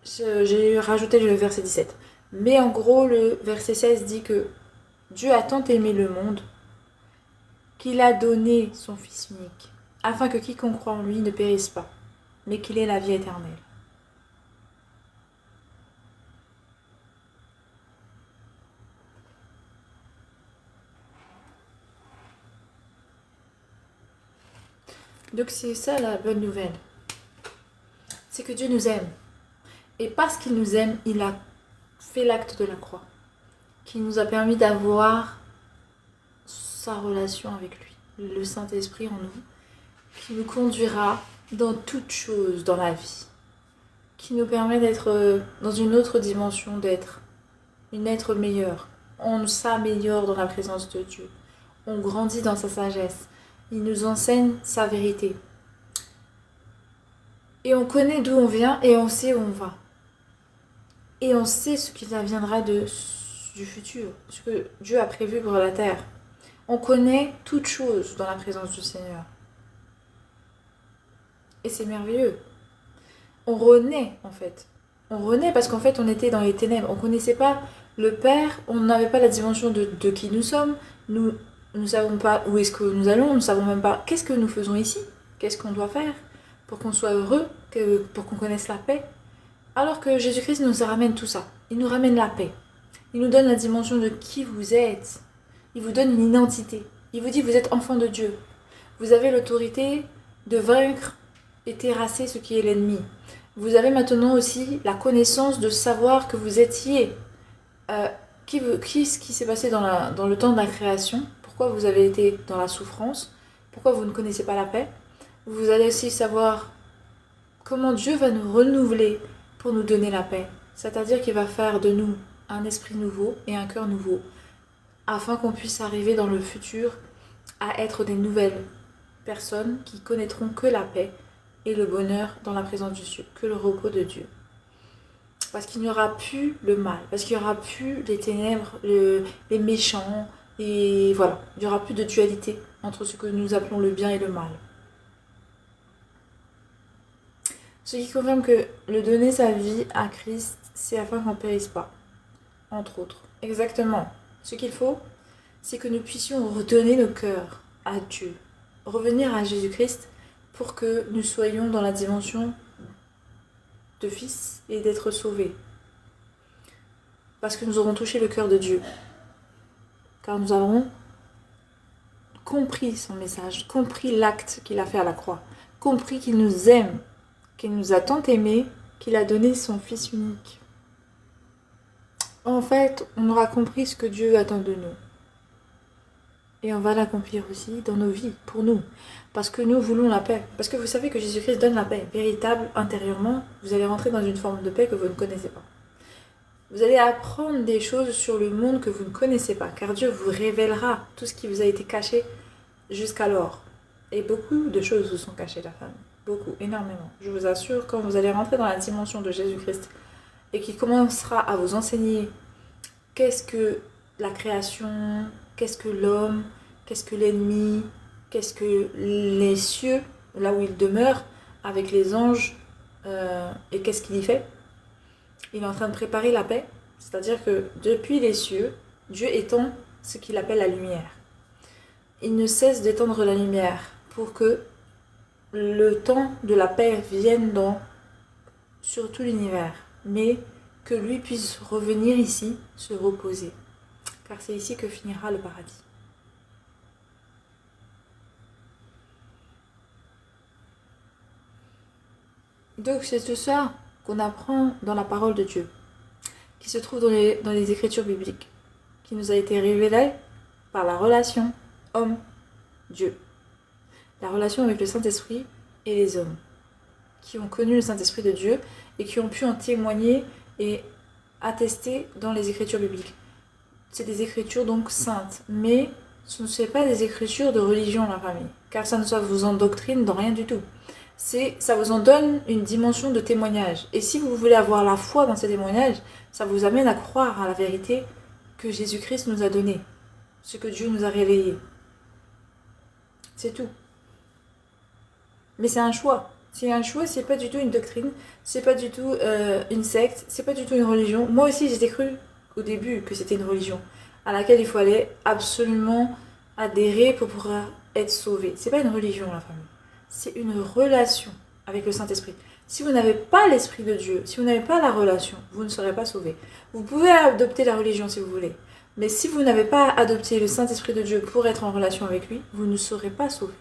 j'ai rajouté le verset 17. Mais en gros, le verset 16 dit que Dieu a tant aimé le monde qu'il a donné son Fils unique, afin que quiconque croit en lui ne périsse pas, mais qu'il ait la vie éternelle. Donc c'est ça la bonne nouvelle. C'est que Dieu nous aime. Et parce qu'il nous aime, il a fait l'acte de la croix, qui nous a permis d'avoir sa relation avec lui, le Saint-Esprit en nous, qui nous conduira dans toutes choses dans la vie, qui nous permet d'être dans une autre dimension, d'être une être meilleure. On s'améliore dans la présence de Dieu. On grandit dans sa sagesse. Il nous enseigne sa vérité. Et on connaît d'où on vient et on sait où on va. Et on sait ce qu'il adviendra du futur, ce que Dieu a prévu pour la terre. On connaît toutes choses dans la présence du Seigneur. Et c'est merveilleux. On renaît en fait. On renaît parce qu'en fait on était dans les ténèbres. On ne connaissait pas le Père, on n'avait pas la dimension de qui nous sommes. Nous ne savons pas où est-ce que nous allons, nous ne savons même pas qu'est-ce que nous faisons ici, qu'est-ce qu'on doit faire pour qu'on soit heureux, pour qu'on connaisse la paix. Alors que Jésus-Christ nous ramène tout ça. Il nous ramène la paix. Il nous donne la dimension de qui vous êtes. Il vous donne une identité. Il vous dit vous êtes enfant de Dieu. Vous avez l'autorité de vaincre et terrasser ce qui est l'ennemi. Vous avez maintenant aussi la connaissance de savoir que vous étiez. Ce qui s'est passé dans le temps de la création. Pourquoi vous avez été dans la souffrance. Pourquoi vous ne connaissez pas la paix. Vous allez aussi savoir comment Dieu va nous renouveler pour nous donner la paix. C'est-à-dire qu'il va faire de nous un esprit nouveau et un cœur nouveau, afin qu'on puisse arriver dans le futur à être des nouvelles personnes qui connaîtront que la paix et le bonheur dans la présence de Dieu, que le repos de Dieu. Parce qu'il n'y aura plus le mal, parce qu'il n'y aura plus les ténèbres, les méchants, et voilà, il n'y aura plus de dualité entre ce que nous appelons le bien et le mal. Ce qui confirme que le donner sa vie à Christ, c'est afin qu'on ne périsse pas, entre autres. Exactement. Ce qu'il faut, c'est que nous puissions redonner nos cœurs à Dieu, revenir à Jésus-Christ pour que nous soyons dans la dimension de fils et d'être sauvés. Parce que nous aurons touché le cœur de Dieu. Car nous avons compris son message, compris l'acte qu'il a fait à la croix, compris qu'il nous aime, qu'il nous a tant aimés, qu'il a donné son Fils unique. En fait, on aura compris ce que Dieu attend de nous. Et on va l'accomplir aussi dans nos vies, pour nous. Parce que nous voulons la paix. Parce que vous savez que Jésus-Christ donne la paix. Véritable, intérieurement, vous allez rentrer dans une forme de paix que vous ne connaissez pas. Vous allez apprendre des choses sur le monde que vous ne connaissez pas. Car Dieu vous révélera tout ce qui vous a été caché jusqu'alors. Et beaucoup de choses vous sont cachées, la famille. Beaucoup, énormément. Je vous assure, quand vous allez rentrer dans la dimension de Jésus-Christ et qu'il commencera à vous enseigner qu'est-ce que la création, qu'est-ce que l'homme, qu'est-ce que l'ennemi, qu'est-ce que les cieux, là où il demeure, avec les anges, et qu'est-ce qu'il y fait. Il est en train de préparer la paix, c'est-à-dire que depuis les cieux, Dieu étend ce qu'il appelle la lumière. Il ne cesse d'étendre la lumière pour que le temps de la paix vienne sur tout l'univers, mais que lui puisse revenir ici, se reposer. Car c'est ici que finira le paradis. Donc c'est tout ça qu'on apprend dans la parole de Dieu, qui se trouve dans les écritures bibliques, qui nous a été révélée par la relation homme-Dieu. La relation avec le Saint-Esprit et les hommes, qui ont connu le Saint-Esprit de Dieu et qui ont pu en témoigner et attester dans les écritures bibliques. C'est des écritures donc saintes, mais ce ne sont pas des écritures de religion, la famille, car ça ne vous endoctrine dans rien du tout. Ça vous en donne une dimension de témoignage. Et si vous voulez avoir la foi dans ces témoignages, ça vous amène à croire à la vérité que Jésus-Christ nous a donnée, ce que Dieu nous a révélé. C'est tout. Mais c'est un choix. C'est un choix, c'est pas du tout une doctrine, c'est pas du tout une secte, c'est pas du tout une religion. Moi aussi, j'étais cru au début que c'était une religion à laquelle il fallait absolument adhérer pour pouvoir être sauvé. C'est pas une religion, la famille. C'est une relation avec le Saint-Esprit. Si vous n'avez pas l'Esprit de Dieu, si vous n'avez pas la relation, vous ne serez pas sauvé. Vous pouvez adopter la religion si vous voulez, mais si vous n'avez pas adopté le Saint-Esprit de Dieu pour être en relation avec lui, vous ne serez pas sauvé.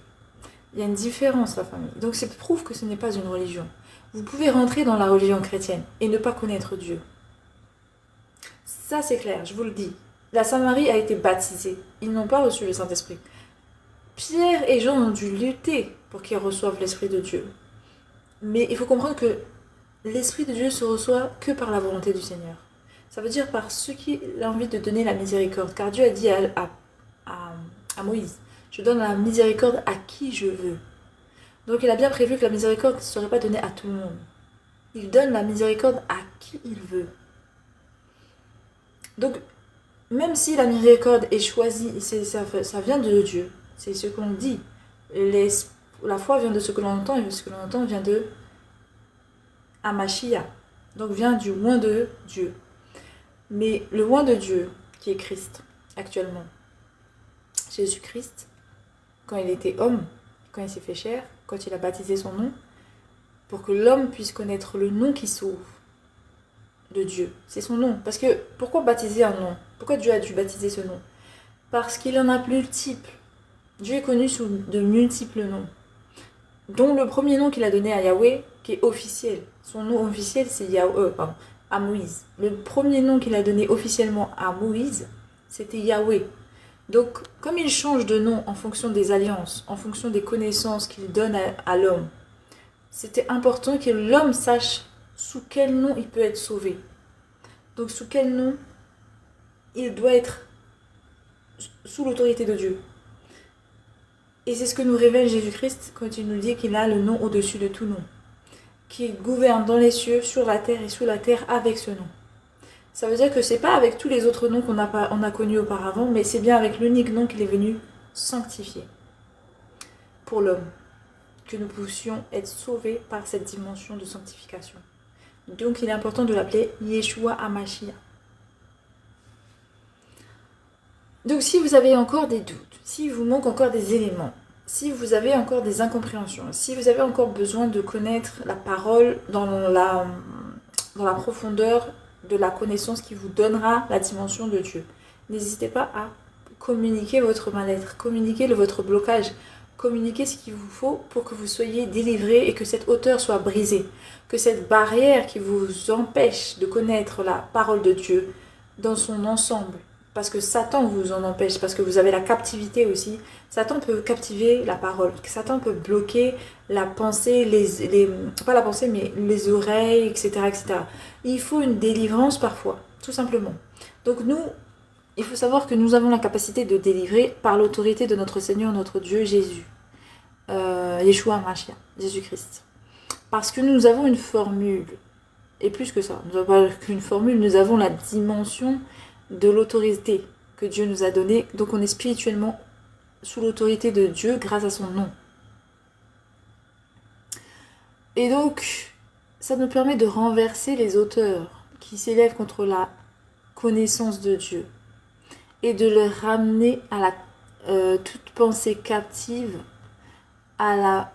Il y a une différence, la famille. Donc c'est prouve que ce n'est pas une religion. Vous pouvez rentrer dans la religion chrétienne et ne pas connaître Dieu. Ça c'est clair, je vous le dis. La Samarie a été baptisée. Ils n'ont pas reçu le Saint-Esprit. Pierre et Jean ont dû lutter pour qu'ils reçoivent l'Esprit de Dieu. Mais il faut comprendre que l'Esprit de Dieu se reçoit que par la volonté du Seigneur. Ça veut dire par ceux qui ont envie de donner la miséricorde. Car Dieu a dit à Moïse, je donne la miséricorde à qui je veux. Donc il a bien prévu que la miséricorde ne serait pas donnée à tout le monde. Il donne la miséricorde à qui il veut. Donc, même si la miséricorde est choisie, ça vient de Dieu. C'est ce qu'on dit. La foi vient de ce que l'on entend, et ce que l'on entend vient de Amashia. Donc vient du loin de Dieu. Mais le loin de Dieu, qui est Christ, actuellement, Jésus-Christ, quand il était homme, quand il s'est fait chair, quand il a baptisé son nom, pour que l'homme puisse connaître le nom qui sauve de Dieu. C'est son nom. Parce que, pourquoi baptiser un nom? Pourquoi Dieu a dû baptiser ce nom? Parce qu'il en a multiples. Dieu est connu sous de multiples noms. Dont le premier nom qu'il a donné à Yahweh, qui est officiel. Son nom officiel, c'est à Moïse. Le premier nom qu'il a donné officiellement à Moïse, c'était Yahweh. Donc, comme il change de nom en fonction des alliances, en fonction des connaissances qu'il donne à l'homme, c'était important que l'homme sache sous quel nom il peut être sauvé. Donc, sous quel nom il doit être sous l'autorité de Dieu. Et c'est ce que nous révèle Jésus-Christ quand il nous dit qu'il a le nom au-dessus de tout nom, qu'il gouverne dans les cieux, sur la terre et sous la terre avec ce nom. Ça veut dire que c'est pas avec tous les autres noms qu'on a connus auparavant, mais c'est bien avec l'unique nom qu'il est venu sanctifier pour l'homme, que nous puissions être sauvés par cette dimension de sanctification. Donc il est important de l'appeler Yeshua HaMashiach. Donc si vous avez encore des doutes, si vous manque encore des éléments, si vous avez encore des incompréhensions, si vous avez encore besoin de connaître la parole dans la profondeur de la connaissance qui vous donnera la dimension de Dieu, n'hésitez pas à communiquer votre mal-être, communiquer votre blocage, communiquer ce qu'il vous faut pour que vous soyez délivrés et que cette hauteur soit brisée, que cette barrière qui vous empêche de connaître la parole de Dieu dans son ensemble, parce que Satan vous en empêche, parce que vous avez la captivité aussi. Satan peut captiver la parole, Satan peut bloquer la pensée, pas la pensée, mais les oreilles, etc., etc. Il faut une délivrance parfois, tout simplement. Donc nous, il faut savoir que nous avons la capacité de délivrer par l'autorité de notre Seigneur, notre Dieu, Jésus. Yeshua HaMashiach, Jésus-Christ. Parce que nous avons une formule, et plus que ça, nous n'avons pas qu'une formule, nous avons la dimension de l'autorité que Dieu nous a donnée. Donc on est spirituellement sous l'autorité de Dieu grâce à son nom. Et donc, ça nous permet de renverser les auteurs qui s'élèvent contre la connaissance de Dieu et de les ramener à toute pensée captive à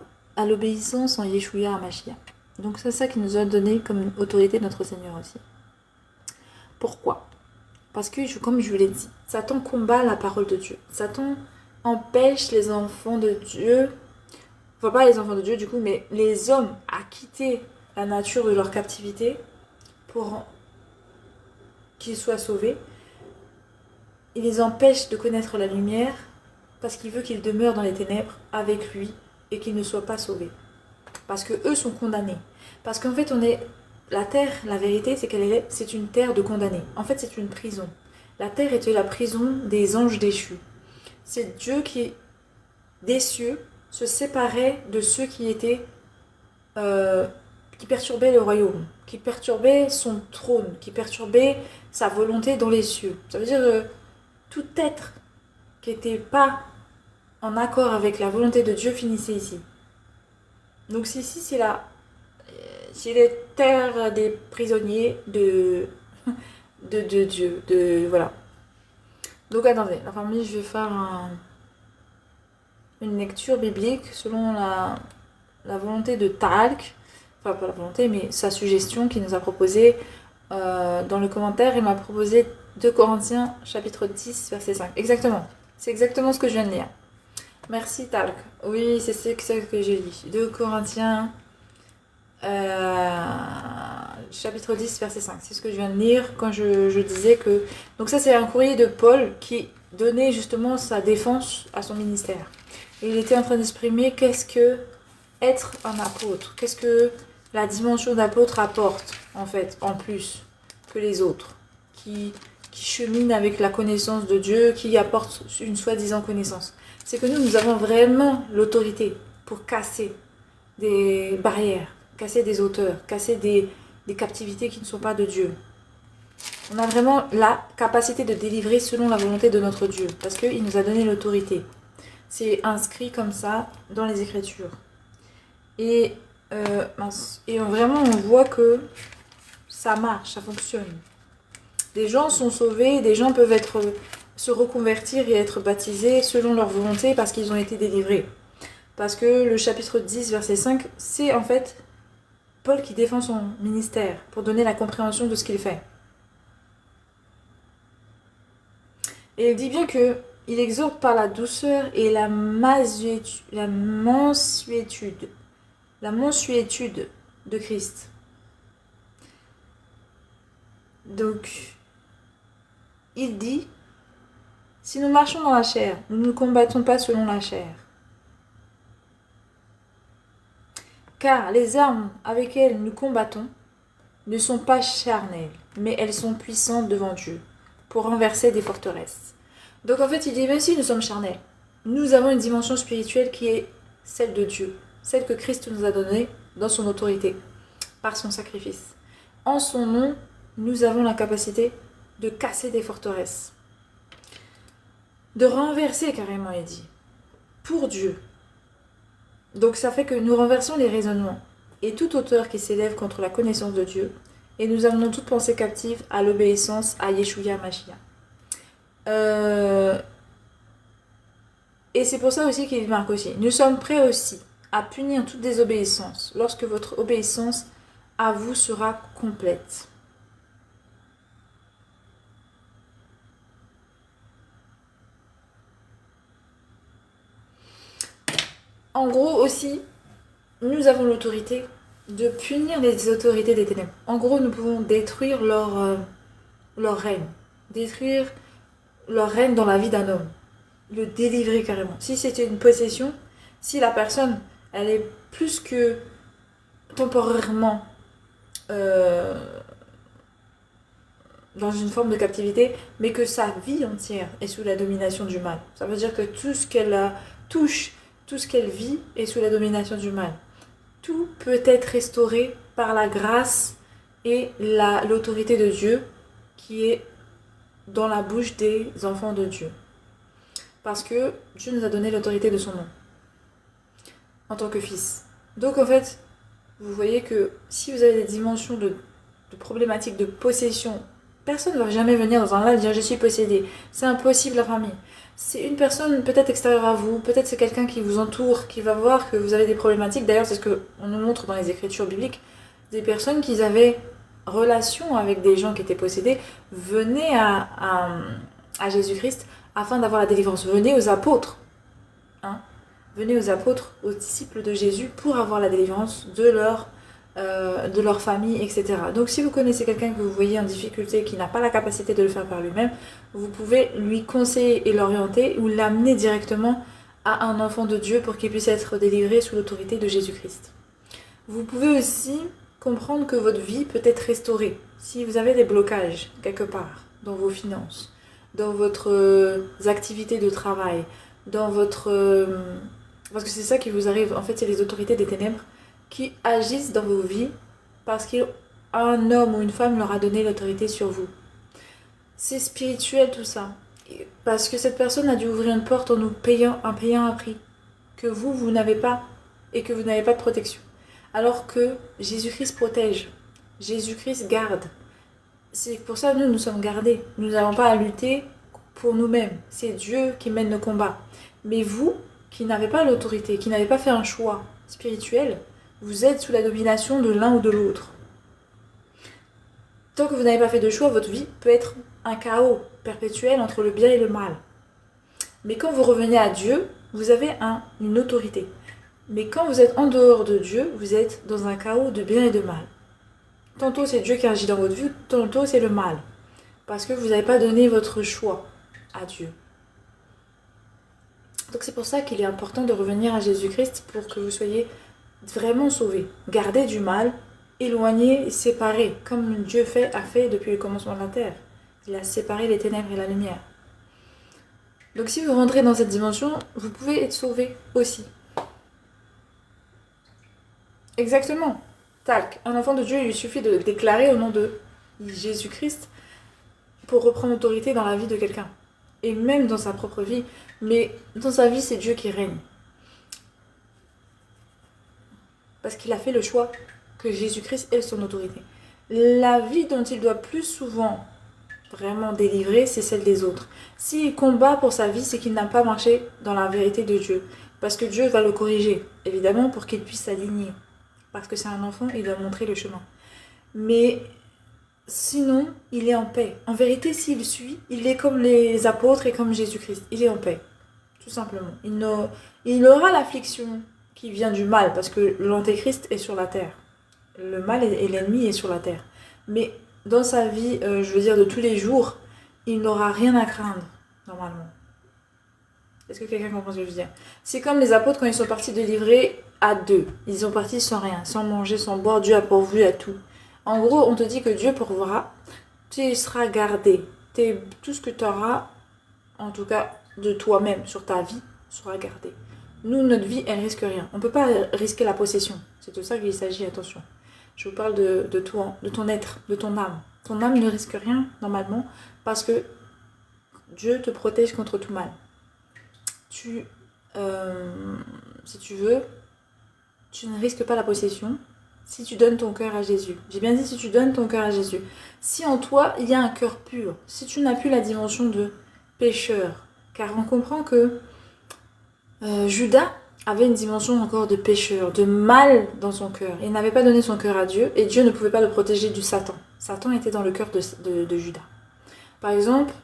l'obéissance en Yeshua HaMashiach. Donc c'est ça qui nous a donné comme autorité notre Seigneur aussi. Pourquoi ? Parce que, comme je vous l'ai dit, Satan combat la parole de Dieu. Satan empêche les enfants de Dieu, enfin pas les enfants de Dieu du coup, mais les hommes à quitter la nature de leur captivité pour qu'ils soient sauvés. Il les empêche de connaître la lumière parce qu'il veut qu'ils demeurent dans les ténèbres avec lui et qu'ils ne soient pas sauvés. Parce que eux sont condamnés. Parce qu'en fait, la terre, la vérité, c'est une terre de condamnés. En fait, c'est une prison. La terre était la prison des anges déchus. C'est Dieu qui, des cieux, se séparait de ceux qui étaient, qui perturbaient le royaume, qui perturbaient son trône, qui perturbaient sa volonté dans les cieux. Ça veut dire tout être qui n'était pas en accord avec la volonté de Dieu finissait ici. Donc ici, c'est les terres des prisonniers de Dieu. Voilà. Donc attendez, la famille, je vais faire une lecture biblique selon la volonté de Talk. Enfin, pas la volonté, mais sa suggestion qu'il nous a proposée dans le commentaire. Il m'a proposé 2 Corinthiens, chapitre 10, verset 5. Exactement. C'est exactement ce que je viens de lire. Merci Talk. Oui, c'est ce que j'ai lu. 2 Corinthiens, chapitre 10, verset 5. C'est ce que je viens de lire quand je disais que... Donc ça, c'est un courrier de Paul qui donnait justement sa défense à son ministère. Et il était en train d'exprimer qu'est-ce que être un apôtre. Qu'est-ce que la dimension d'apôtre apporte, en fait, en plus que les autres. Qui cheminent avec la connaissance de Dieu, qui apportent une soi-disant connaissance. C'est que nous avons vraiment l'autorité pour casser des barrières, casser des hauteurs, casser des captivités qui ne sont pas de Dieu. On a vraiment la capacité de délivrer selon la volonté de notre Dieu, parce qu'il nous a donné l'autorité. C'est inscrit comme ça dans les Écritures. Et vraiment, on voit que ça marche, ça fonctionne. Des gens sont sauvés, des gens peuvent se reconvertir et être baptisés selon leur volonté parce qu'ils ont été délivrés. Parce que le chapitre 10, verset 5, c'est en fait Paul qui défend son ministère pour donner la compréhension de ce qu'il fait. Et il dit bien qu'il exhorte par la douceur et la mansuétude de Christ. Donc, il dit, si nous marchons dans la chair, nous ne combattons pas selon la chair. Car les armes avec lesquelles nous combattons ne sont pas charnelles, mais elles sont puissantes devant Dieu, pour renverser des forteresses. Donc en fait, il dit, même si nous sommes charnels, nous avons une dimension spirituelle qui est celle de Dieu, celle que Christ nous a donnée dans son autorité, par son sacrifice. En son nom, nous avons la capacité de casser des forteresses, de renverser carrément, il dit, pour Dieu. Donc ça fait que nous renversons les raisonnements et toute hauteur qui s'élève contre la connaissance de Dieu, et nous amenons toute pensée captive à l'obéissance à Yeshua Mashiach. Et c'est pour ça aussi qu'il marque aussi, nous sommes prêts aussi à punir toute désobéissance lorsque votre obéissance à vous sera complète. En gros aussi, nous avons l'autorité de punir les autorités des ténèbres. En gros, nous pouvons détruire leur règne. Détruire leur règne dans la vie d'un homme. Le délivrer carrément. Si c'était une possession, si la personne, elle est plus que temporairement dans une forme de captivité, mais que sa vie entière est sous la domination du mal. Ça veut dire que tout ce qu'elle touche, tout ce qu'elle vit est sous la domination du mal. Tout peut être restauré par la grâce et l'autorité de Dieu qui est dans la bouche des enfants de Dieu. Parce que Dieu nous a donné l'autorité de son nom en tant que fils. Donc en fait, vous voyez que si vous avez des dimensions de problématiques de possession, personne ne va jamais venir dans un live dire je suis possédé. C'est impossible, la famille. C'est une personne peut-être extérieure à vous, peut-être c'est quelqu'un qui vous entoure, qui va voir que vous avez des problématiques. D'ailleurs, c'est ce qu'on nous montre dans les écritures bibliques. Des personnes qui avaient relation avec des gens qui étaient possédés venaient à Jésus-Christ afin d'avoir la délivrance. Venez aux apôtres. Venez aux apôtres, aux disciples de Jésus pour avoir la délivrance de leur de leur famille, etc. Donc si vous connaissez quelqu'un que vous voyez en difficulté, qui n'a pas la capacité de le faire par lui-même, vous pouvez lui conseiller et l'orienter ou l'amener directement à un enfant de Dieu pour qu'il puisse être délivré sous l'autorité de Jésus-Christ. Vous pouvez aussi comprendre que votre vie peut être restaurée si vous avez des blocages quelque part dans vos finances, dans votre activités de travail, dans votre... parce que c'est ça qui vous arrive, en fait c'est les autorités des ténèbres qui agissent dans vos vies parce qu'un homme ou une femme leur a donné l'autorité sur vous. C'est spirituel tout ça. Parce que cette personne a dû ouvrir une porte en nous payant un prix que vous n'avez pas et que vous n'avez pas de protection. Alors que Jésus-Christ protège, Jésus-Christ garde. C'est pour ça que nous sommes gardés. Nous n'avons pas à lutter pour nous-mêmes. C'est Dieu qui mène nos combats. Mais vous, qui n'avez pas l'autorité, qui n'avez pas fait un choix spirituel, vous êtes sous la domination de l'un ou de l'autre. Tant que vous n'avez pas fait de choix, votre vie peut être un chaos perpétuel entre le bien et le mal. Mais quand vous revenez à Dieu, vous avez une autorité. Mais quand vous êtes en dehors de Dieu, vous êtes dans un chaos de bien et de mal. Tantôt c'est Dieu qui agit dans votre vie, tantôt c'est le mal. Parce que vous n'avez pas donné votre choix à Dieu. Donc c'est pour ça qu'il est important de revenir à Jésus-Christ pour que vous soyez vraiment sauvés. Gardez du mal, éloignez, séparez, comme Dieu a fait depuis le commencement de la terre. Il a séparé les ténèbres et la lumière. Donc si vous rentrez dans cette dimension, vous pouvez être sauvés aussi. Exactement. Tac. Un enfant de Dieu, il lui suffit de déclarer au nom de Jésus-Christ pour reprendre autorité dans la vie de quelqu'un. Et même dans sa propre vie. Mais dans sa vie, c'est Dieu qui règne. Parce qu'il a fait le choix que Jésus-Christ ait son autorité. La vie dont il doit plus souvent vraiment délivrer, c'est celle des autres. S'il combat pour sa vie, c'est qu'il n'a pas marché dans la vérité de Dieu. Parce que Dieu va le corriger, évidemment, pour qu'il puisse s'aligner. Parce que c'est un enfant, il doit montrer le chemin. Mais sinon, il est en paix. En vérité, s'il suit, il est comme les apôtres et comme Jésus-Christ. Il est en paix, tout simplement. Il aura l'affliction qui vient du mal, parce que l'antéchrist est sur la terre. Le mal et l'ennemi est sur la terre. Mais dans sa vie, je veux dire, de tous les jours, il n'aura rien à craindre, normalement. Est-ce que quelqu'un comprend ce que je veux dire? C'est comme les apôtres quand ils sont partis délivrer à deux. Ils sont partis sans rien, sans manger, sans boire. Dieu a pourvu à tout. En gros, on te dit que Dieu pourvoira. Tu seras gardé. Tout ce que tu auras, en tout cas de toi-même, sur ta vie, sera gardé. Nous, notre vie, elle risque rien. On ne peut pas risquer la possession. C'est de ça qu'il s'agit, attention. Je vous parle de toi, de ton être, de ton âme. Ton âme ne risque rien, normalement, parce que Dieu te protège contre tout mal. Si tu veux, tu ne risques pas la possession si tu donnes ton cœur à Jésus. J'ai bien dit si tu donnes ton cœur à Jésus. Si en toi, il y a un cœur pur, si tu n'as plus la dimension de pécheur, car on comprend que Judas avait une dimension encore de pécheur, de mal dans son cœur. Il n'avait pas donné son cœur à Dieu et Dieu ne pouvait pas le protéger du Satan. Satan était dans le cœur de Judas. Par exemple,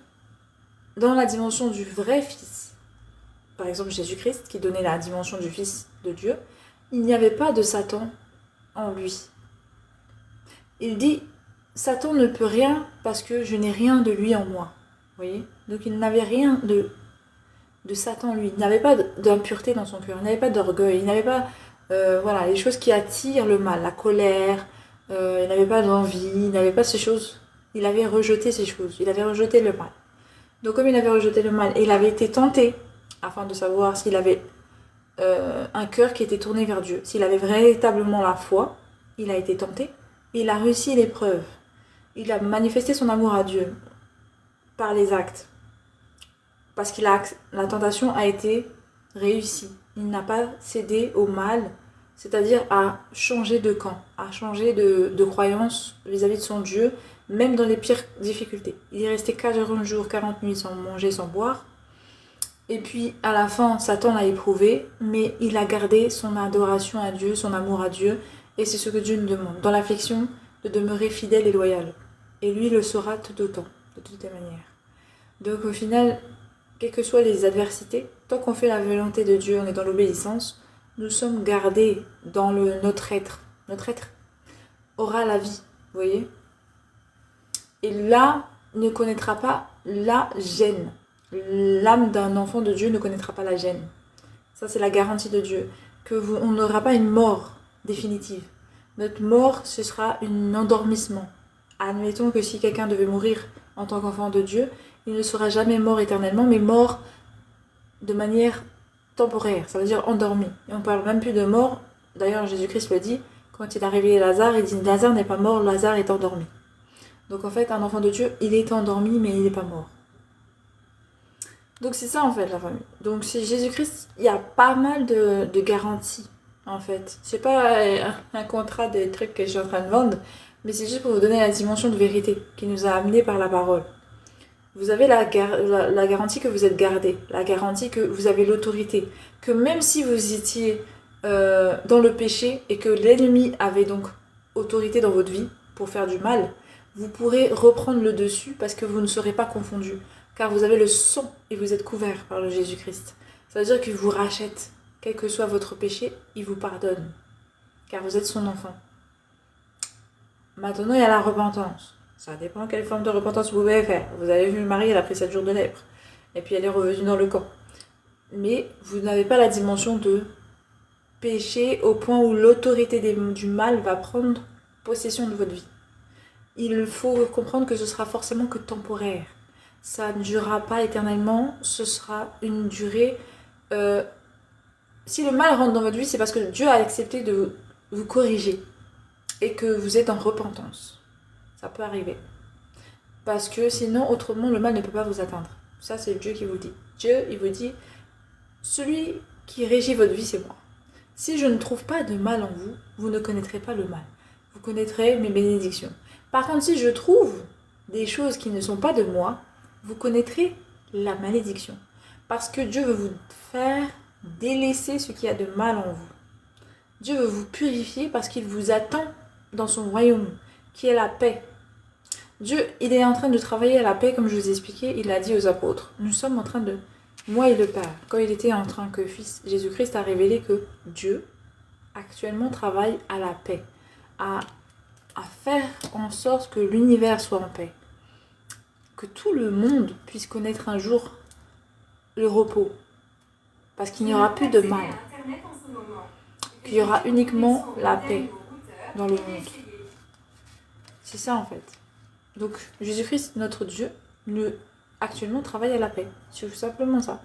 dans la dimension du vrai fils, par exemple Jésus-Christ qui donnait la dimension du fils de Dieu, il n'y avait pas de Satan en lui. Il dit, Satan ne peut rien parce que je n'ai rien de lui en moi. Vous voyez? Donc il n'avait rien de Satan en lui. Il n'avait pas d'impureté dans son cœur, il n'avait pas d'orgueil, il n'avait pas voilà, les choses qui attirent le mal, la colère, il n'avait pas d'envie, il n'avait pas ces choses. Il avait rejeté ces choses, il avait rejeté le mal. Donc comme il avait rejeté le mal, et il avait été tenté, afin de savoir s'il avait un cœur qui était tourné vers Dieu, s'il avait véritablement la foi, il a été tenté, et il a réussi l'épreuve. Il a manifesté son amour à Dieu par les actes. Parce que la tentation a été réussie. Il n'a pas cédé au mal, c'est-à-dire à changer de camp, à changer de croyance vis-à-vis de son Dieu, même dans les pires difficultés. Il est resté 40 jours, 40 nuits sans manger, sans boire. Et puis, à la fin, Satan l'a éprouvé, mais il a gardé son adoration à Dieu, son amour à Dieu, et c'est ce que Dieu nous demande. Dans l'affliction, de demeurer fidèle et loyal. Et lui le sera tout autant, de toutes les manières. Donc au final, quelles que soient les adversités, tant qu'on fait la volonté de Dieu, on est dans l'obéissance, nous sommes gardés dans notre être. Notre être. aura la vie, vous voyez. Et là, ne connaîtra pas la gêne. L'âme d'un enfant de Dieu ne connaîtra pas la gêne. Ça, c'est la garantie de Dieu. On n'aura pas une mort définitive. Notre mort, ce sera un endormissement. Admettons que si quelqu'un devait mourir en tant qu'enfant de Dieu, il ne sera jamais mort éternellement, mais mort de manière temporaire, ça veut dire endormi. Et on ne parle même plus de mort. D'ailleurs, Jésus-Christ le dit, quand il a réveillé Lazare, il dit « Lazare n'est pas mort, Lazare est endormi ». Donc en fait, un enfant de Dieu, il est endormi, mais il n'est pas mort. Donc c'est ça en fait la famille. Donc chez Jésus-Christ, il y a pas mal de garanties en fait. C'est pas un contrat des trucs que je suis en train de vendre, mais c'est juste pour vous donner la dimension de vérité qui nous a amené par la parole. Vous avez la garantie que vous êtes gardé, la garantie que vous avez l'autorité, que même si vous étiez dans le péché et que l'ennemi avait donc autorité dans votre vie pour faire du mal, vous pourrez reprendre le dessus parce que vous ne serez pas confondu, car vous avez le sang et vous êtes couvert par le Jésus-Christ. Ça veut dire qu'il vous rachète, quel que soit votre péché, il vous pardonne, car vous êtes son enfant. Maintenant, il y a la repentance. Ça dépend quelle forme de repentance vous pouvez faire. Vous avez vu Marie, elle a pris 7 jours de lèpre. Et puis elle est revenue dans le camp. Mais vous n'avez pas la dimension de péché au point où l'autorité du mal va prendre possession de votre vie. Il faut comprendre que ce sera forcément que temporaire. Ça ne durera pas éternellement. Ce sera une durée... si le mal rentre dans votre vie, c'est parce que Dieu a accepté de vous corriger. Et que vous êtes en repentance. Ça peut arriver. Parce que sinon, autrement, le mal ne peut pas vous atteindre. Ça, c'est Dieu qui vous le dit. Dieu, il vous dit, celui qui régit votre vie, c'est moi. Si je ne trouve pas de mal en vous, vous ne connaîtrez pas le mal. Vous connaîtrez mes bénédictions. Par contre, si je trouve des choses qui ne sont pas de moi, vous connaîtrez la malédiction. Parce que Dieu veut vous faire délaisser ce qu'il y a de mal en vous. Dieu veut vous purifier parce qu'il vous attend dans son royaume, qui est la paix. Dieu, il est en train de travailler à la paix, comme je vous ai expliqué, il l'a dit aux apôtres. Nous sommes en train de... Moi et le Père, quand il était en train que Fils Jésus-Christ a révélé que Dieu, actuellement, travaille à la paix, à faire en sorte que l'univers soit en paix. Que tout le monde puisse connaître un jour le repos. Parce qu'il n'y aura plus de mal. Qu'il y aura uniquement la paix dans le monde. C'est ça en fait. Donc Jésus-Christ, notre Dieu, actuellement travaille à la paix. C'est simplement ça.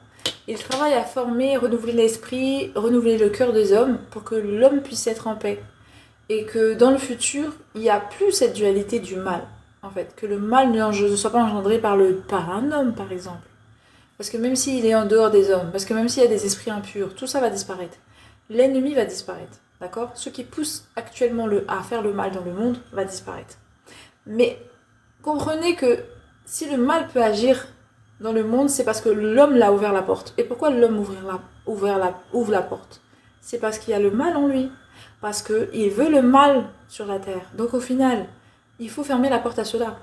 Il travaille à former, renouveler l'esprit, renouveler le cœur des hommes pour que l'homme puisse être en paix. Et que dans le futur, il n'y a plus cette dualité du mal. En fait, que le mal ne soit pas engendré par un homme, par exemple. Parce que même s'il est en dehors des hommes, parce que même s'il y a des esprits impurs, tout ça va disparaître. L'ennemi va disparaître, d'accord? Ce qui pousse actuellement à faire le mal dans le monde va disparaître. Mais comprenez que si le mal peut agir dans le monde, c'est parce que l'homme l'a ouvert la porte. Et pourquoi l'homme ouvre la porte? C'est parce qu'il y a le mal en lui. Parce qu'il veut le mal sur la terre. Donc au final, il faut fermer la porte à cela.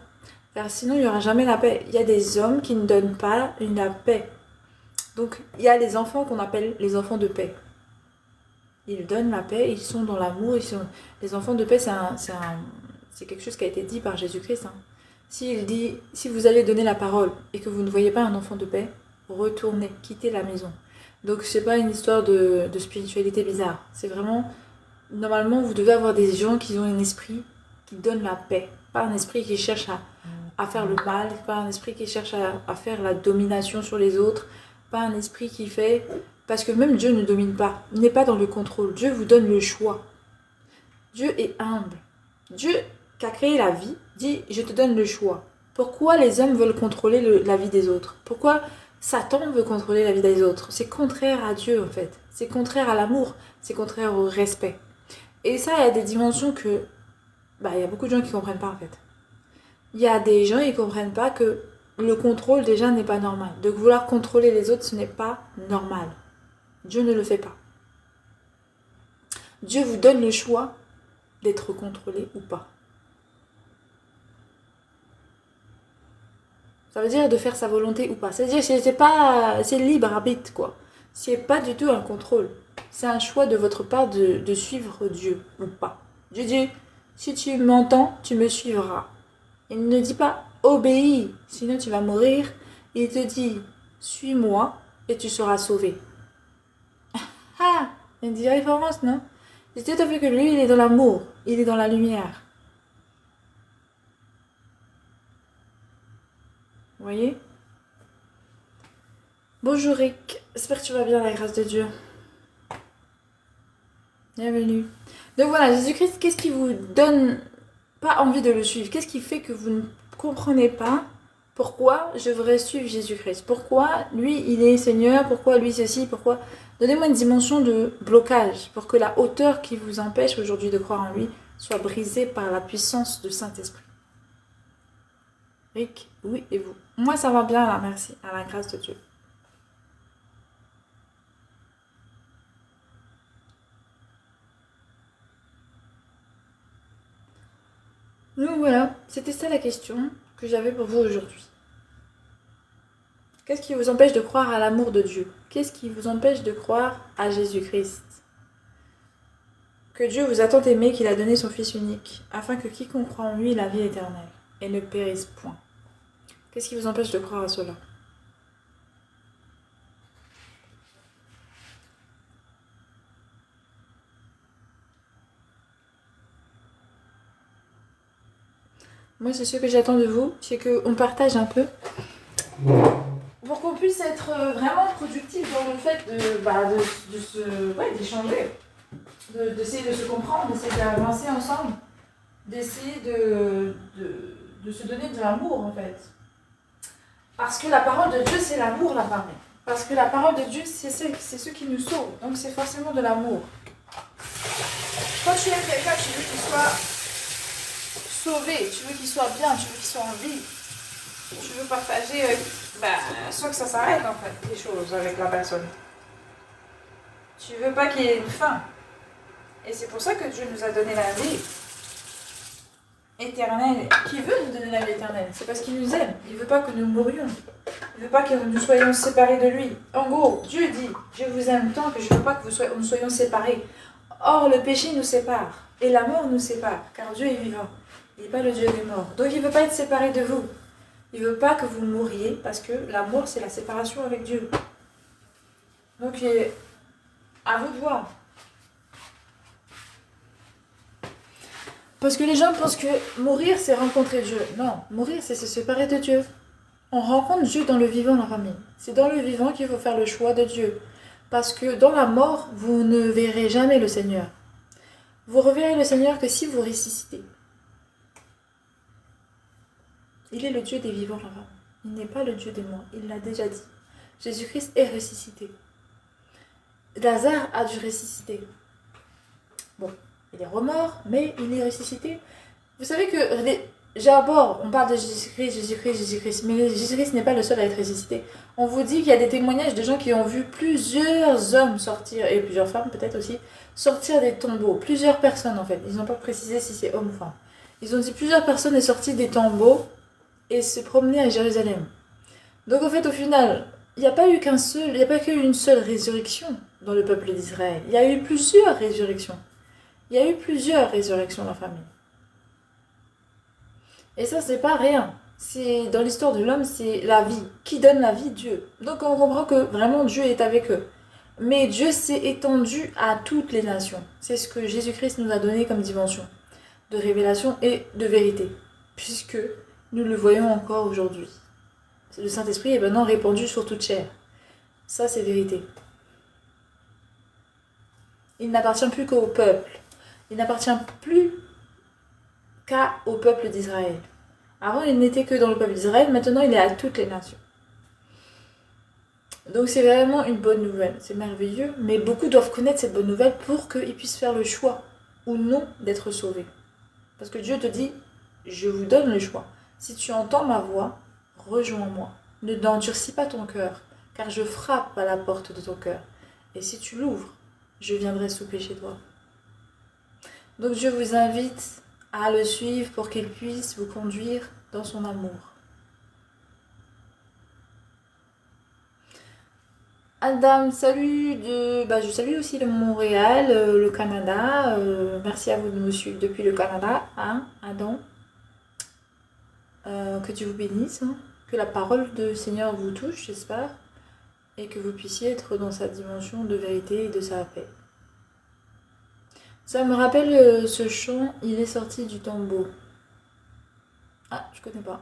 Car sinon, il n'y aura jamais la paix. Il y a des hommes qui ne donnent pas la paix. Donc il y a les enfants qu'on appelle les enfants de paix. Ils donnent la paix, ils sont dans l'amour. Les enfants de paix, c'est quelque chose qui a été dit par Jésus-Christ. Hein. S'il dit, si vous allez donner la parole et que vous ne voyez pas un enfant de paix, retournez, quittez la maison. Donc c'est pas une histoire de spiritualité bizarre. C'est vraiment, normalement, vous devez avoir des gens qui ont un esprit qui donne la paix. Pas un esprit qui cherche à faire le mal, pas un esprit qui cherche à faire la domination sur les autres, pas un esprit qui fait... Parce que même Dieu ne domine pas, il n'est pas dans le contrôle. Dieu vous donne le choix. Dieu est humble. Dieu qui a créé la vie dit « je te donne le choix ». Pourquoi les hommes veulent contrôler la vie des autres? Pourquoi Satan veut contrôler la vie des autres? C'est contraire à Dieu en fait. C'est contraire à l'amour. C'est contraire au respect. Et ça, il y a des dimensions que... il y a beaucoup de gens qui ne comprennent pas en fait. Il y a des gens qui ne comprennent pas que le contrôle déjà n'est pas normal. De vouloir contrôler les autres, ce n'est pas normal. Dieu ne le fait pas. Dieu vous donne le choix d'être contrôlé ou pas. Ça veut dire de faire sa volonté ou pas. C'est-à-dire que c'est libre arbitre, quoi. C'est pas du tout un contrôle. C'est un choix de votre part de suivre Dieu ou pas. Dieu dit, Si tu m'entends, tu me suivras. Il ne dit pas obéis, sinon tu vas mourir. Il te dit suis-moi et tu seras sauvé. Ah, il y a une différence, non? C'est tout à fait que lui, il est dans l'amour, il est dans la lumière. Vous voyez? Bonjour Rick, j'espère que tu vas bien, la grâce de Dieu. Bienvenue. Donc voilà, Jésus-Christ, qu'est-ce qui vous donne pas envie de le suivre? Qu'est-ce qui fait que vous ne comprenez pas pourquoi je devrais suivre Jésus-Christ? Pourquoi lui, il est Seigneur? Pourquoi lui, ceci? Pourquoi? Donnez-moi une dimension de blocage pour que la hauteur qui vous empêche aujourd'hui de croire en lui soit brisée par la puissance du Saint-Esprit. Rick, oui, et vous? Moi, ça va bien là, merci, à la grâce de Dieu. Donc voilà, c'était ça la question que j'avais pour vous aujourd'hui. Qu'est-ce qui vous empêche de croire à l'amour de Dieu? Qu'est-ce qui vous empêche de croire à Jésus-Christ? Que Dieu vous a tant aimé qu'il a donné son Fils unique, afin que quiconque croit en lui ait la vie éternelle, et ne périsse point. Qu'est-ce qui vous empêche de croire à cela? Moi, c'est ce que j'attends de vous, c'est qu'on partage un peu, pour qu'on puisse être vraiment productif dans le fait d'échanger, d'essayer de se comprendre, d'essayer d'avancer ensemble, d'essayer de se donner de l'amour en fait. Parce que la parole de Dieu, c'est l'amour, la parole. Parce que la parole de Dieu, c'est ce qui nous sauve. Donc c'est forcément de l'amour. Quand tu aimes quelqu'un, tu veux qu'il soit sauvé, tu veux qu'il soit bien, tu veux qu'il soit en vie. Tu veux partager, soit que ça s'arrête en fait, les choses avec la personne. Tu veux pas qu'il y ait une fin. Et c'est pour ça que Dieu nous a donné la vie éternelle. Qui veut nous donner la vie éternelle? C'est parce qu'il nous aime. Il ne veut pas que nous mourions. Il ne veut pas que nous soyons séparés de lui. En gros, Dieu dit, je vous aime tant que je ne veux pas que nous soyons séparés. Or, le péché nous sépare. Et la mort nous sépare. Car Dieu est vivant. Il n'est pas le Dieu des morts. Donc il ne veut pas être séparé de vous. Il ne veut pas que vous mouriez. Parce que l'amour, c'est la séparation avec Dieu. Donc, à vous de voir. Parce que les gens pensent que mourir, c'est rencontrer Dieu. Non, mourir, c'est se séparer de Dieu. On rencontre Dieu dans le vivant, la famille. C'est dans le vivant qu'il faut faire le choix de Dieu. Parce que dans la mort, vous ne verrez jamais le Seigneur. Vous reverrez le Seigneur que si vous ressuscitez. Il est le Dieu des vivants, la famille. Il n'est pas le Dieu des morts. Il l'a déjà dit. Jésus-Christ est ressuscité. Lazare a dû ressusciter. Bon. Il est remort, mais il est ressuscité. Vous savez que j'aborde, on parle de Jésus-Christ, Jésus-Christ, Jésus-Christ, mais Jésus-Christ n'est pas le seul à être ressuscité. On vous dit qu'il y a des témoignages de gens qui ont vu plusieurs hommes sortir, et plusieurs femmes peut-être aussi, sortir des tombeaux. Plusieurs personnes en fait. Ils n'ont pas précisé si c'est homme ou femme. Ils ont dit plusieurs personnes sont sorties des tombeaux et se promener à Jérusalem. Donc en fait au final, il n'y a pas eu qu'une seule résurrection dans le peuple d'Israël. Il y a eu plusieurs résurrections. Il y a eu plusieurs résurrections dans la famille. Et ça, c'est pas rien. C'est dans l'histoire de l'homme, c'est la vie. Qui donne la vie? Dieu. Donc on comprend que vraiment Dieu est avec eux. Mais Dieu s'est étendu à toutes les nations. C'est ce que Jésus-Christ nous a donné comme dimension de révélation et de vérité. Puisque nous le voyons encore aujourd'hui. Le Saint-Esprit est maintenant répandu sur toute chair. Ça, c'est vérité. Il n'appartient plus qu'au peuple. Il n'appartient plus qu'au peuple d'Israël. Avant, il n'était que dans le peuple d'Israël, maintenant il est à toutes les nations. Donc c'est vraiment une bonne nouvelle, c'est merveilleux, mais beaucoup doivent connaître cette bonne nouvelle pour qu'ils puissent faire le choix ou non d'être sauvés. Parce que Dieu te dit, je vous donne le choix. Si tu entends ma voix, rejoins-moi. Ne n'endurcis pas ton cœur, car je frappe à la porte de ton cœur. Et si tu l'ouvres, je viendrai souper chez toi. Donc je vous invite à le suivre pour qu'il puisse vous conduire dans son amour. Adam, salut je salue aussi le Montréal, le Canada. Merci à vous de me suivre depuis le Canada, hein, Adam. Que Dieu vous bénisse, hein. Que la parole du Seigneur vous touche, j'espère, et que vous puissiez être dans sa dimension de vérité et de sa paix. Ça me rappelle ce chant, il est sorti du tombeau. Ah, je connais pas.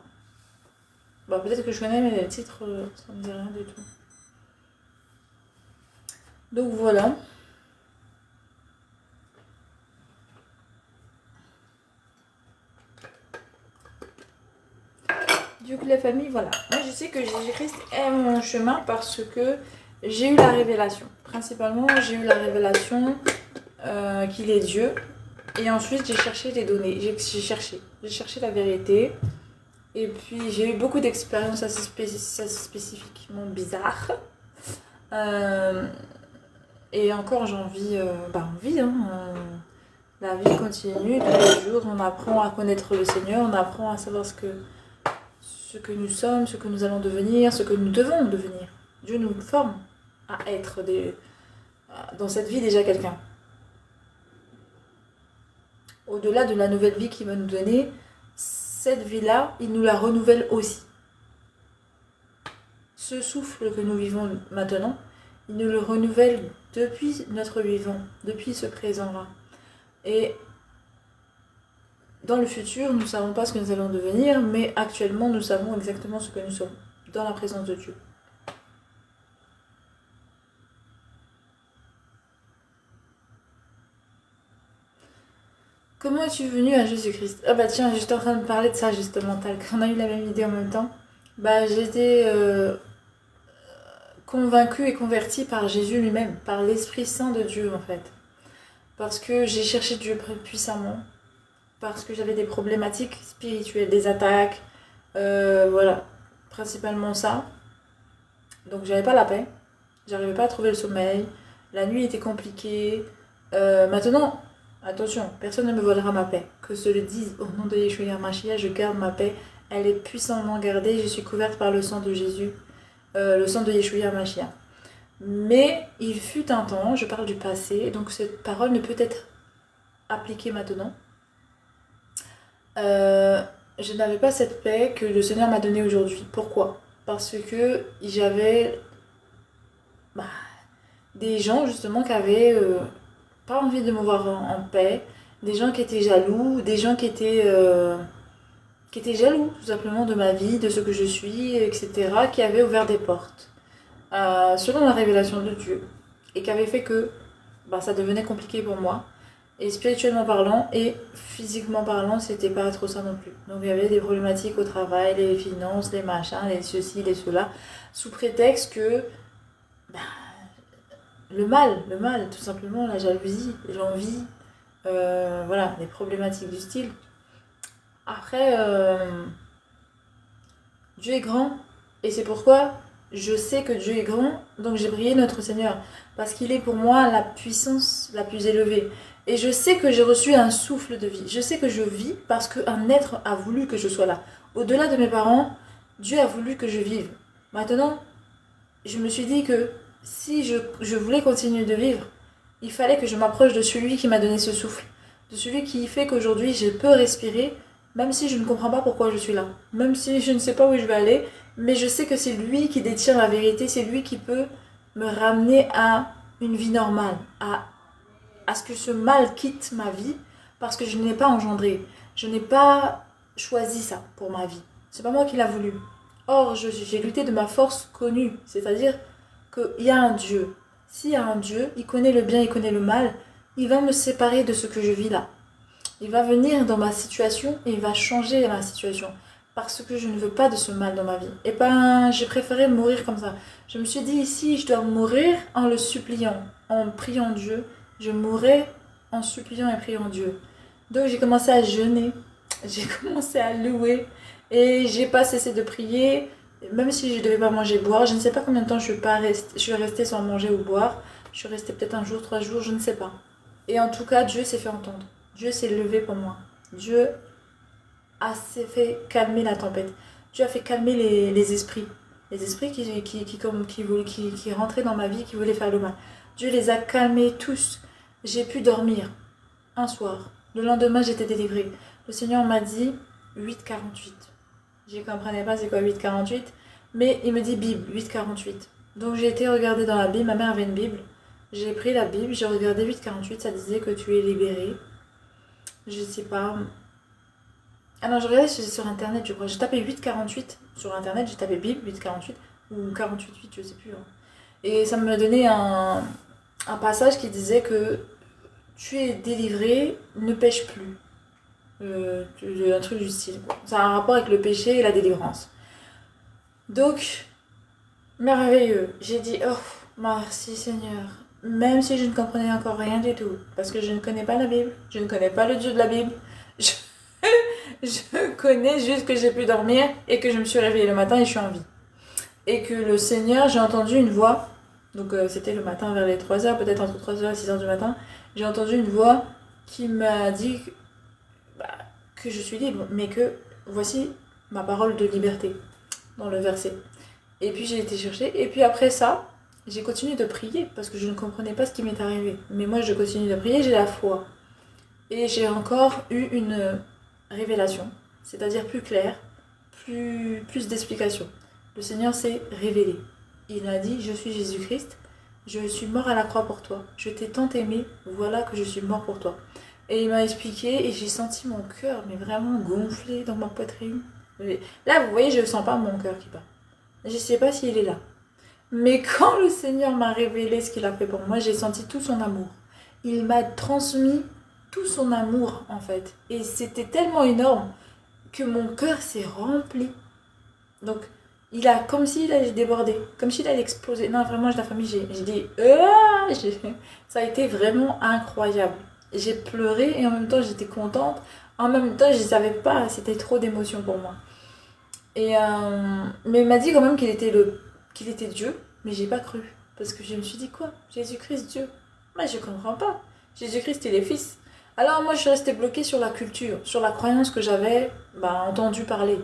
Bah, peut-être que je connais, mais le titre, ça me dit rien du tout. Donc voilà. Du coup, la famille, voilà. Moi, je sais que Jésus-Christ est mon chemin parce que j'ai eu la révélation. Principalement, j'ai eu la révélation qu'il est Dieu. Et ensuite, j'ai cherché les données. J'ai cherché la vérité. Et puis, j'ai eu beaucoup d'expériences assez spécifiquement bizarres. Et encore, j'en vis, on vit, hein. La vie continue, tous les jours, on apprend à connaître le Seigneur, on apprend à savoir ce que nous sommes, ce que nous allons devenir, ce que nous devons devenir. Dieu nous forme à être dans cette vie déjà quelqu'un. Au-delà de la nouvelle vie qu'il va nous donner, cette vie-là, il nous la renouvelle aussi. Ce souffle que nous vivons maintenant, il nous le renouvelle depuis notre vivant, depuis ce présent-là. Et dans le futur, nous ne savons pas ce que nous allons devenir, mais actuellement, nous savons exactement ce que nous sommes, dans la présence de Dieu. Comment es-tu venu à Jésus-Christ? Ah bah tiens, j'étais en train de parler de ça justement, on a eu la même idée en même temps. Bah j'étais convaincue et convertie par Jésus lui-même, par l'Esprit Saint de Dieu en fait. Parce que j'ai cherché Dieu puissamment, parce que j'avais des problématiques spirituelles, des attaques, voilà, principalement ça. Donc j'avais pas la paix, j'arrivais pas à trouver le sommeil, la nuit était compliquée. Maintenant, attention, personne ne me volera ma paix. Que se le dise au nom de Yeshua Mashiach, je garde ma paix, elle est puissamment gardée, je suis couverte par le sang de Jésus, le sang de Yeshua Mashiach. Mais il fut un temps, je parle du passé, donc cette parole ne peut être appliquée maintenant. Je n'avais pas cette paix que le Seigneur m'a donnée aujourd'hui. Pourquoi? Parce que j'avais des gens justement qui avaient pas envie de me voir en paix, des gens qui étaient jaloux, des gens qui étaient jaloux tout simplement de ma vie, de ce que je suis, etc., qui avaient ouvert des portes selon la révélation de Dieu et qui avaient fait que ça devenait compliqué pour moi. Et spirituellement parlant et physiquement parlant, c'était pas trop ça non plus. Donc il y avait des problématiques au travail, les finances, les machins, les ceci, les cela, sous prétexte que le mal, tout simplement, la jalousie, l'envie, voilà, des problématiques du style. Après, Dieu est grand et c'est pourquoi je sais que Dieu est grand, donc j'ai prié notre Seigneur parce qu'il est pour moi la puissance la plus élevée. Et je sais que j'ai reçu un souffle de vie. Je sais que je vis parce qu'un être a voulu que je sois là. Au-delà de mes parents, Dieu a voulu que je vive. Maintenant, je me suis dit que si je voulais continuer de vivre, il fallait que je m'approche de celui qui m'a donné ce souffle. De celui qui fait qu'aujourd'hui je peux respirer, même si je ne comprends pas pourquoi je suis là. Même si je ne sais pas où je vais aller, mais je sais que c'est lui qui détient la vérité, c'est lui qui peut me ramener à une vie normale, à ce que ce mal quitte ma vie, parce que je n'ai pas engendré. Je n'ai pas choisi ça pour ma vie. C'est pas moi qui l'a voulu. Or, j'ai lutté de ma force connue, c'est-à-dire qu'il y a un Dieu. S'il y a un Dieu, il connaît le bien, il connaît le mal, il va me séparer de ce que je vis là. Il va venir dans ma situation et il va changer ma situation. Parce que je ne veux pas de ce mal dans ma vie. Et j'ai préféré mourir comme ça. Je me suis dit, ici, je dois mourir en le suppliant, en priant Dieu. Je mourrai en suppliant et priant Dieu. Donc j'ai commencé à jeûner, j'ai commencé à louer et j'ai pas cessé de prier, même si je devais pas manger boire. Je ne sais pas combien de temps je suis restée sans manger ou boire. Je suis restée peut-être un jour, 3 jours, je ne sais pas. Et en tout cas, Dieu s'est fait entendre. Dieu s'est levé pour moi. Dieu s'est fait calmer la tempête. Dieu a fait calmer les esprits. les esprits qui rentraient dans ma vie, qui voulaient faire le mal. Dieu les a calmés tous. J'ai pu dormir un soir. Le lendemain, j'étais délivrée. Le Seigneur m'a dit 8,48. Je ne comprenais pas c'est quoi 8,48, mais il me dit Bible, 8,48. Donc j'ai été regarder dans la Bible, ma mère avait une Bible. J'ai pris la Bible, j'ai regardé 8,48, ça disait que tu es libéré. Je sais pas. Ah non, je regardais sur internet, je crois. J'ai tapé 8,48 sur internet, j'ai tapé Bible 8,48 ou 48,8, je sais plus. Hein. Et ça me donnait un passage qui disait que tu es délivré, ne pêche plus. Un truc du style. Ça a un rapport avec le péché et la délivrance. Donc, merveilleux. J'ai dit, oh, merci Seigneur. Même si je ne comprenais encore rien du tout. Parce que je ne connais pas la Bible. Je ne connais pas le Dieu de la Bible. Je, je connais juste que j'ai pu dormir et que je me suis réveillée le matin et je suis en vie. Et que le Seigneur, j'ai entendu une voix. Donc, c'était le matin vers les 3h, peut-être entre 3h et 6h du matin. J'ai entendu une voix qui m'a dit que je suis libre, mais que voici ma parole de liberté dans le verset. Et puis j'ai été chercher, et puis après ça, j'ai continué de prier parce que je ne comprenais pas ce qui m'est arrivé. Mais moi, je continue de prier, j'ai la foi. Et j'ai encore eu une révélation, c'est-à-dire plus claire, plus d'explications. Le Seigneur s'est révélé. Il a dit, je suis Jésus-Christ, je suis mort à la croix pour toi. Je t'ai tant aimé, voilà que je suis mort pour toi. Et il m'a expliqué et j'ai senti mon cœur, mais vraiment gonflé dans ma poitrine. Là, vous voyez, je ne sens pas mon cœur qui bat. Je ne sais pas s'il est là. Mais quand le Seigneur m'a révélé ce qu'il a fait pour moi, j'ai senti tout son amour. Il m'a transmis tout son amour, en fait. Et c'était tellement énorme que mon cœur s'est rempli. Donc, comme s'il allait déborder, comme s'il allait exploser. Non, vraiment, j'ai la famille, j'ai dit, ça a été vraiment incroyable. J'ai pleuré et en même temps j'étais contente. En même temps je ne savais pas, c'était trop d'émotions pour moi. Mais il m'a dit quand même qu'il était Dieu, mais j'ai pas cru. Parce que je me suis dit quoi? Jésus-Christ Dieu? Mais je comprends pas. Jésus-Christ il est fils. Alors moi je suis restée bloquée sur la culture, sur la croyance que j'avais entendu parler.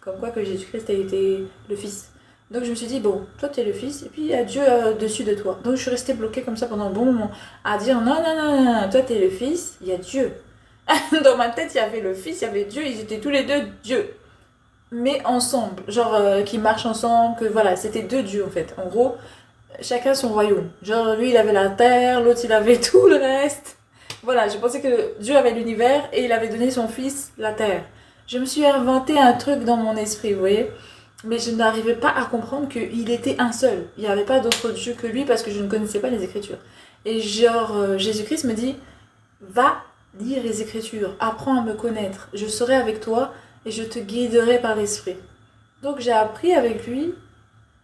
Comme quoi que Jésus-Christ a été le fils. Donc je me suis dit, bon, toi t'es le fils, et puis il y a Dieu au-dessus de toi. Donc je suis restée bloquée comme ça pendant un bon moment, à dire, non, non, non, non, toi t'es le fils, il y a Dieu. Dans ma tête, il y avait le fils, il y avait Dieu, ils étaient tous les deux Dieu. Mais ensemble, genre qui marchent ensemble, que voilà, c'était deux dieux en fait. En gros, chacun son royaume. Genre lui il avait la terre, l'autre il avait tout le reste. Voilà, je pensais que Dieu avait l'univers et il avait donné son fils la terre. Je me suis inventé un truc dans mon esprit, vous voyez. Mais je n'arrivais pas à comprendre qu'il était un seul. Il n'y avait pas d'autre Dieu que lui parce que je ne connaissais pas les Écritures. Et genre, Jésus-Christ me dit, va lire les Écritures, apprends à me connaître. Je serai avec toi et je te guiderai par l'Esprit. Donc j'ai appris avec lui,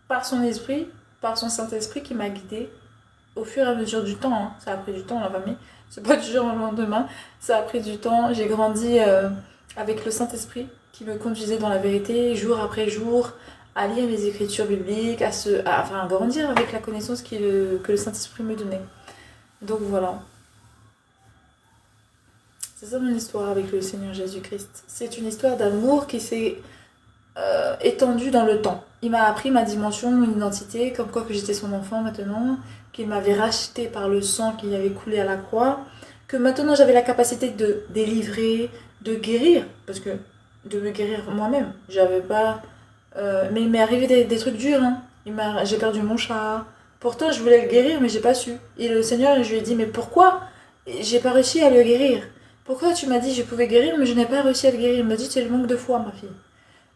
par son esprit, par son Saint-Esprit qui m'a guidée au fur et à mesure du temps. Hein. Ça a pris du temps, la famille. C'est pas du jour au lendemain. Ça a pris du temps. J'ai grandi avec le Saint-Esprit qui me conduisait dans la vérité, jour après jour, à lire les écritures bibliques, à grandir avec la connaissance que le Saint-Esprit me donnait. Donc voilà. C'est ça mon histoire avec le Seigneur Jésus-Christ. C'est une histoire d'amour qui s'est étendue dans le temps. Il m'a appris ma dimension, mon identité, comme quoi que j'étais son enfant maintenant, qu'il m'avait racheté par le sang qui avait coulé à la croix, que maintenant j'avais la capacité de délivrer, de guérir, parce que de me guérir moi-même. J'avais pas... mais il m'est arrivé des trucs durs. Hein. J'ai perdu mon chat. Pourtant, je voulais le guérir, mais j'ai pas su. Et le Seigneur, je lui ai dit, mais pourquoi j'ai pas réussi à le guérir? Pourquoi tu m'as dit que je pouvais guérir, mais je n'ai pas réussi à le guérir? Il m'a dit, c'est le manque de foi, ma fille.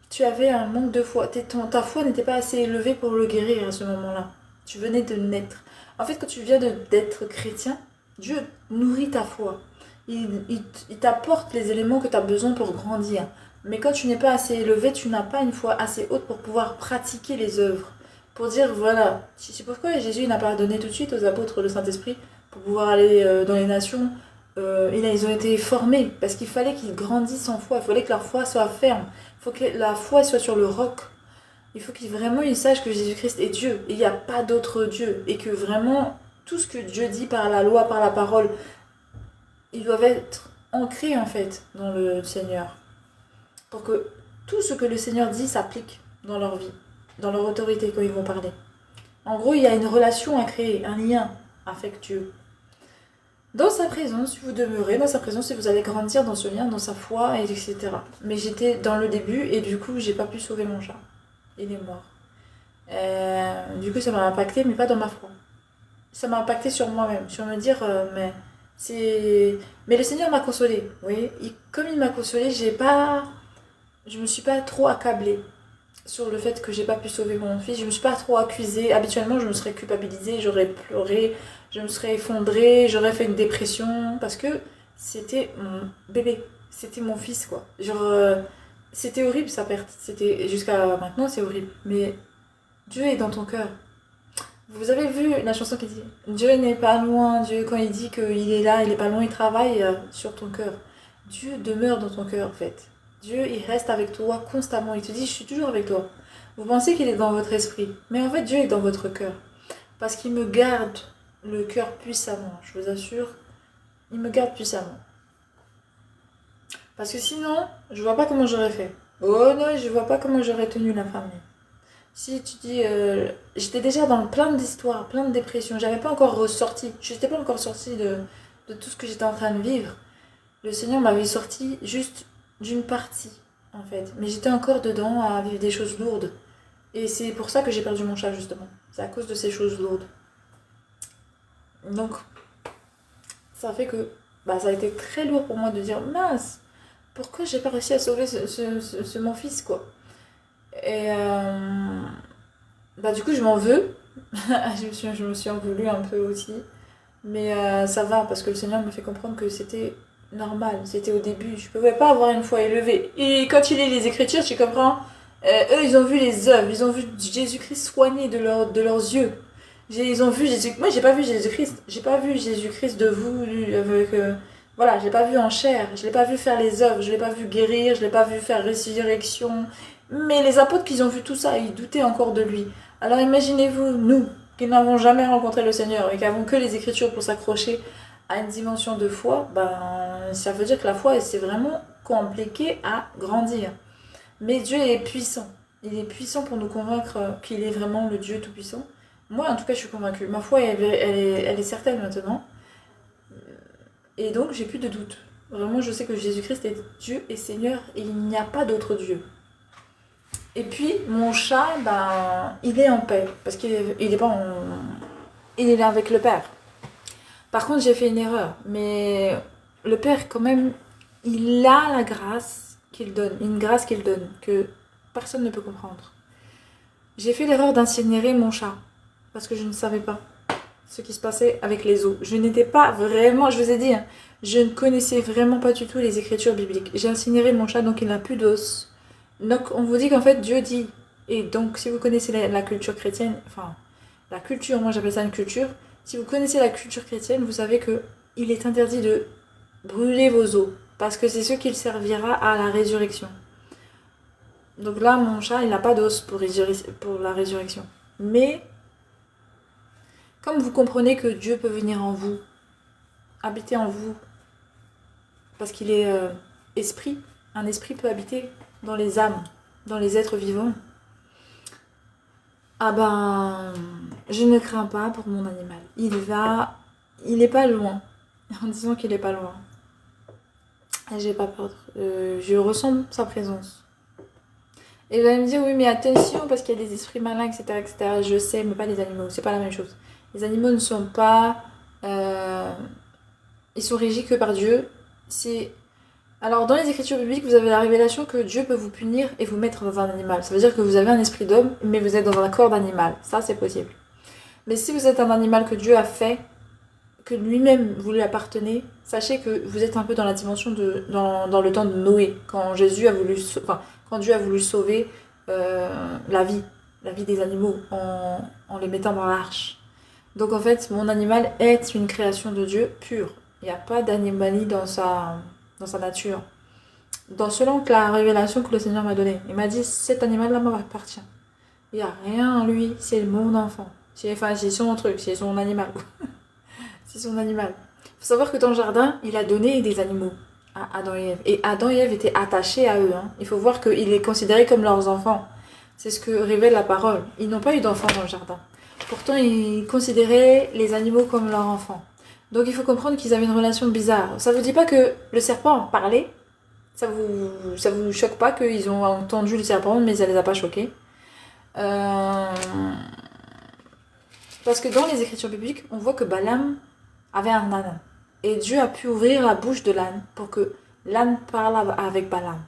Tu avais un manque de foi. Ta foi n'était pas assez élevée pour le guérir à ce moment-là. Tu venais de naître. En fait, quand tu viens d'être chrétien, Dieu nourrit ta foi. Il t'apporte les éléments que tu as besoin pour grandir. Mais quand tu n'es pas assez élevé, tu n'as pas une foi assez haute pour pouvoir pratiquer les œuvres. Pour dire, voilà, c'est pourquoi Jésus n'a pas donné tout de suite aux apôtres le Saint-Esprit pour pouvoir aller dans les nations. Ils ont été formés parce qu'il fallait qu'ils grandissent en foi. Il fallait que leur foi soit ferme. Il faut que la foi soit sur le roc. Il faut qu'ils vraiment ils sachent que Jésus-Christ est Dieu. Et il n'y a pas d'autre Dieu. Et que vraiment, tout ce que Dieu dit par la loi, par la parole, ils doivent être ancrés en fait dans le Seigneur. Pour que tout ce que le Seigneur dit s'applique dans leur vie. dans leur autorité quand ils vont parler. En gros, il y a une relation à créer, un lien affectueux. Dans sa présence, vous demeurez dans sa présence et vous allez grandir dans ce lien, dans sa foi, etc. Mais j'étais dans le début et du coup, j'ai pas pu sauver mon chat. Il est mort. Du coup, ça m'a impacté, mais pas dans ma foi. Ça m'a impacté sur moi-même, sur me dire, mais le Seigneur m'a consolé. Oui, comme il m'a consolé, je me suis pas trop accablée sur le fait que j'ai pas pu sauver mon fils. Je me suis pas trop accusée. Habituellement, je me serais culpabilisée, j'aurais pleuré, je me serais effondrée, j'aurais fait une dépression parce que c'était mon bébé, c'était mon fils quoi. Genre, c'était horrible sa perte. C'était jusqu'à maintenant, c'est horrible. Mais Dieu est dans ton cœur. Vous avez vu la chanson qui dit Dieu n'est pas loin, Dieu quand il dit qu'il est là, il est pas loin, il travaille sur ton cœur. Dieu demeure dans ton cœur en fait. Dieu il reste avec toi constamment, il te dit je suis toujours avec toi. Vous pensez qu'il est dans votre esprit, mais en fait Dieu est dans votre cœur. Parce qu'il me garde le cœur puissamment, je vous assure, il me garde puissamment. Parce que sinon, je vois pas comment j'aurais fait. Oh non, je vois pas comment j'aurais tenu la famille. Si tu dis, j'étais déjà dans plein d'histoires, plein de dépressions, j'avais pas encore ressorti, je n'étais pas encore sortie de tout ce que j'étais en train de vivre. Le Seigneur m'avait sorti juste d'une partie, en fait. Mais j'étais encore dedans à vivre des choses lourdes. Et c'est pour ça que j'ai perdu mon chat, justement. C'est à cause de ces choses lourdes. Donc, ça fait que ça a été très lourd pour moi de dire, mince, pourquoi j'ai pas réussi à sauver mon fils, quoi. Et du coup, je m'en veux. je me suis en voulu un peu aussi. Mais ça va, parce que le Seigneur me fait comprendre que c'était normal. C'était au début. Je pouvais pas avoir une foi élevée. Et quand tu lis les Écritures, tu comprends. Eux, ils ont vu les œuvres. Ils ont vu Jésus-Christ soigné de leurs yeux. Ils ont vu Jésus. Moi, j'ai pas vu Jésus-Christ. J'ai pas vu Jésus-Christ de vous avec. Voilà, je l'ai pas vu en chair. Je l'ai pas vu faire les œuvres. Je l'ai pas vu guérir. Je l'ai pas vu faire résurrection. Mais les apôtres qui ont vu tout ça, ils doutaient encore de lui. Alors imaginez-vous, nous, qui n'avons jamais rencontré le Seigneur et qui n'avons que les Écritures pour s'accrocher à une dimension de foi, ça veut dire que la foi, c'est vraiment compliqué à grandir. Mais Dieu est puissant. Il est puissant pour nous convaincre qu'il est vraiment le Dieu tout-puissant. Moi, en tout cas, je suis convaincue. Ma foi, elle est certaine maintenant. Et donc, j'ai plus de doute. Vraiment, je sais que Jésus-Christ est Dieu et Seigneur et il n'y a pas d'autre Dieu. Et puis, mon chat, il est en paix. Parce qu'il est pas en... Il est là avec le Père. Par contre, j'ai fait une erreur. Mais le Père, quand même, il a la grâce qu'il donne. Une grâce qu'il donne que personne ne peut comprendre. J'ai fait l'erreur d'incinérer mon chat. Parce que je ne savais pas ce qui se passait avec les os. Je n'étais pas vraiment... Je vous ai dit, je ne connaissais vraiment pas du tout les Écritures bibliques. J'ai incinéré mon chat, donc il n'a plus d'os. Donc on vous dit qu'en fait Dieu dit, et donc si vous connaissez la culture chrétienne, enfin la culture, moi j'appelle ça une culture, si vous connaissez la culture chrétienne, vous savez que il est interdit de brûler vos os, parce que c'est ce qui servira à la résurrection. Donc là mon chat il n'a pas d'os pour la résurrection. Mais comme vous comprenez que Dieu peut venir en vous, habiter en vous, parce qu'il est esprit, un esprit peut habiter dans les âmes, dans les êtres vivants, je ne crains pas pour mon animal. Il est pas loin. En disant qu'il est pas loin. J'ai pas peur. Je ressens sa présence. Et vous allez me dire, oui, mais attention, parce qu'il y a des esprits malins, etc., etc. Je sais, mais pas les animaux. C'est pas la même chose. Les animaux ne sont pas... ils sont régis que par Dieu. Alors, dans les Écritures bibliques, vous avez la révélation que Dieu peut vous punir et vous mettre dans un animal. Ça veut dire que vous avez un esprit d'homme, mais vous êtes dans un corps d'animal. Ça, c'est possible. Mais si vous êtes un animal que Dieu a fait, que lui-même vous lui appartenez, sachez que vous êtes un peu dans la dimension dans le temps de Noé, quand quand Dieu a voulu sauver la vie des animaux en les mettant dans l'arche. Donc en fait, mon animal est une création de Dieu pure. Il n'y a pas d'animalie dans sa nature. Selon la révélation que le Seigneur m'a donnée, il m'a dit, cet animal-là m'appartient. Il n'y a rien en lui, c'est mon enfant. C'est son truc, c'est son animal. C'est son animal. Il faut savoir que dans le jardin, il a donné des animaux à Adam et Ève. Et Adam et Ève étaient attachés à eux. Il faut voir qu'il est considéré comme leurs enfants. C'est ce que révèle la parole. Ils n'ont pas eu d'enfants dans le jardin. Pourtant, ils considéraient les animaux comme leurs enfants. Donc il faut comprendre qu'ils avaient une relation bizarre. Ça ne vous dit pas que le serpent parlait? Ça vous choque pas qu'ils ont entendu le serpent, mais ça les a pas choqués? Euh, Parce que dans les écritures bibliques, on voit que Balaam avait un âne. Et Dieu a pu ouvrir la bouche de l'âne pour que l'âne parle avec Balaam.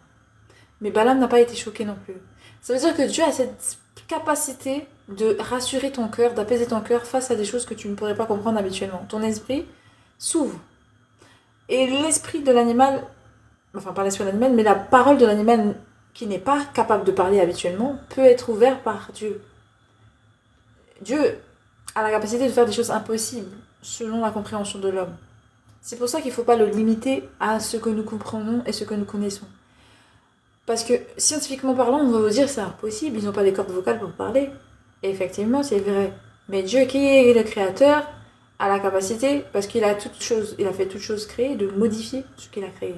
Mais Balaam n'a pas été choqué non plus. Ça veut dire que Dieu a cette capacité de rassurer ton cœur, d'apaiser ton cœur face à des choses que tu ne pourrais pas comprendre habituellement. Ton esprit s'ouvre. Et l'esprit de l'animal, enfin pas l'esprit de l'animal, mais la parole de l'animal qui n'est pas capable de parler habituellement, peut être ouvert par Dieu. Dieu a la capacité de faire des choses impossibles selon la compréhension de l'homme. C'est pour ça qu'il ne faut pas le limiter à ce que nous comprenons et ce que nous connaissons. Parce que scientifiquement parlant, on va vous dire c'est impossible, ils n'ont pas les cordes vocales pour parler. Et effectivement, c'est vrai. Mais Dieu, qui est le créateur, a la capacité, parce qu'il a il a fait toute chose créée, de modifier ce qu'il a créé.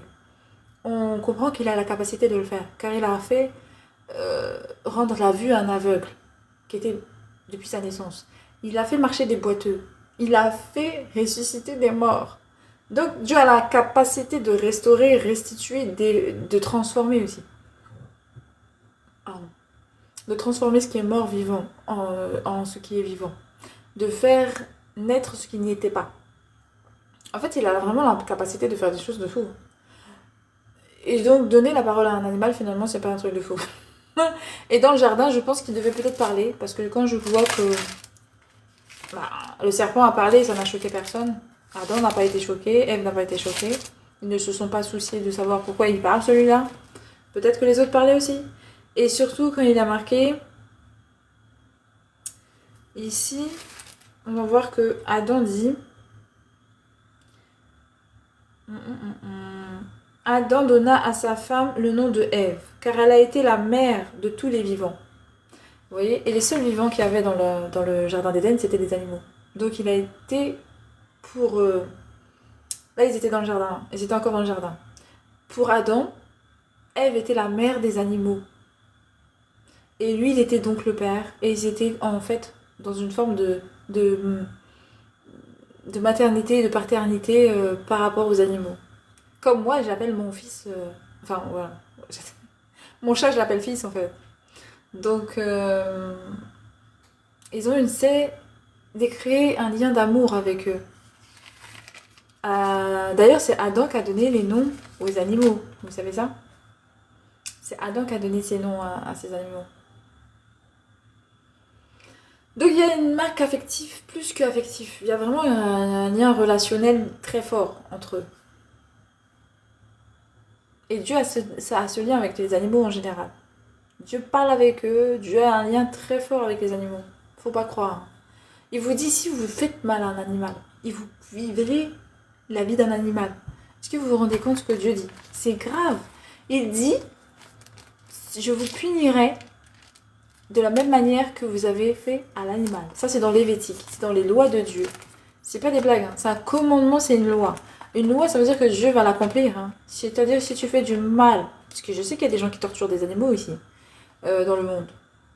On comprend qu'il a la capacité de le faire, car il a fait rendre la vue à un aveugle, qui était depuis sa naissance. Il a fait marcher des boiteux. Il a fait ressusciter des morts. Donc Dieu a la capacité de restaurer, restituer, de transformer aussi. Pardon. De transformer ce qui est mort vivant en ce qui est vivant. De faire naître ce qui n'y était pas. En fait, il a vraiment la capacité de faire des choses de fou. Et donc, donner la parole à un animal, finalement, c'est pas un truc de fou. Et dans le jardin, je pense qu'il devait peut-être parler, parce que quand je vois que le serpent a parlé, ça n'a choqué personne. Adam n'a pas été choqué, Ève n'a pas été choquée. Ils ne se sont pas souciés de savoir pourquoi il parle, celui-là. Peut-être que les autres parlaient aussi. Et surtout, quand il a marqué, ici, on va voir que Adam dit... Adam donna à sa femme le nom de Ève, car elle a été la mère de tous les vivants. Vous voyez? Et les seuls vivants qu'il y avait dans le jardin d'Éden, c'était des animaux. Donc il a été pour... Là, ils étaient dans le jardin. Ils étaient encore dans le jardin. Pour Adam, Ève était la mère des animaux. Et lui, il était donc le père. Et ils étaient en fait dans une forme de maternité et de paternité par rapport aux animaux. Comme moi, j'appelle mon fils... Enfin, voilà. Mon chat, je l'appelle fils, en fait. Donc, ils ont une essai de créer un lien d'amour avec eux. D'ailleurs, c'est Adam qui a donné les noms aux animaux. Vous savez ça? C'est Adam qui a donné ces noms à ces animaux. Donc, il y a une marque affective plus qu'affective. Il y a vraiment un lien relationnel très fort entre eux. Et Dieu a ce lien avec les animaux en général. Dieu parle avec eux, Dieu a un lien très fort avec les animaux. Faut pas croire. Il vous dit, si vous faites mal à un animal, et vous vivrez la vie d'un animal. Est-ce que vous vous rendez compte ce que Dieu dit? C'est grave. Il dit, je vous punirai de la même manière que vous avez fait à l'animal. Ça, c'est dans Lévitique, c'est dans les lois de Dieu. C'est pas des blagues, hein. C'est un commandement, c'est une loi. Une loi, ça veut dire que Dieu va l'accomplir. Hein. C'est-à-dire, si tu fais du mal, parce que je sais qu'il y a des gens qui torturent des animaux ici, dans le monde.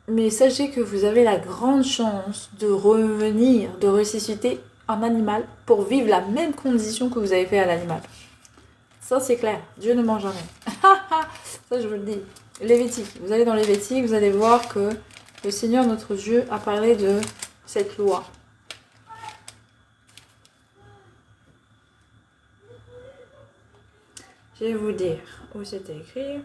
Mais sachez que vous avez la grande chance de revenir, de ressusciter un animal pour vivre la même condition que vous avez fait à l'animal. Ça, c'est clair. Dieu ne ment jamais. Ça, je vous le dis. Lévitique. Vous allez dans Lévitique, vous allez voir que le Seigneur, notre Dieu, a parlé de cette loi. Je vais vous dire où c'était écrit.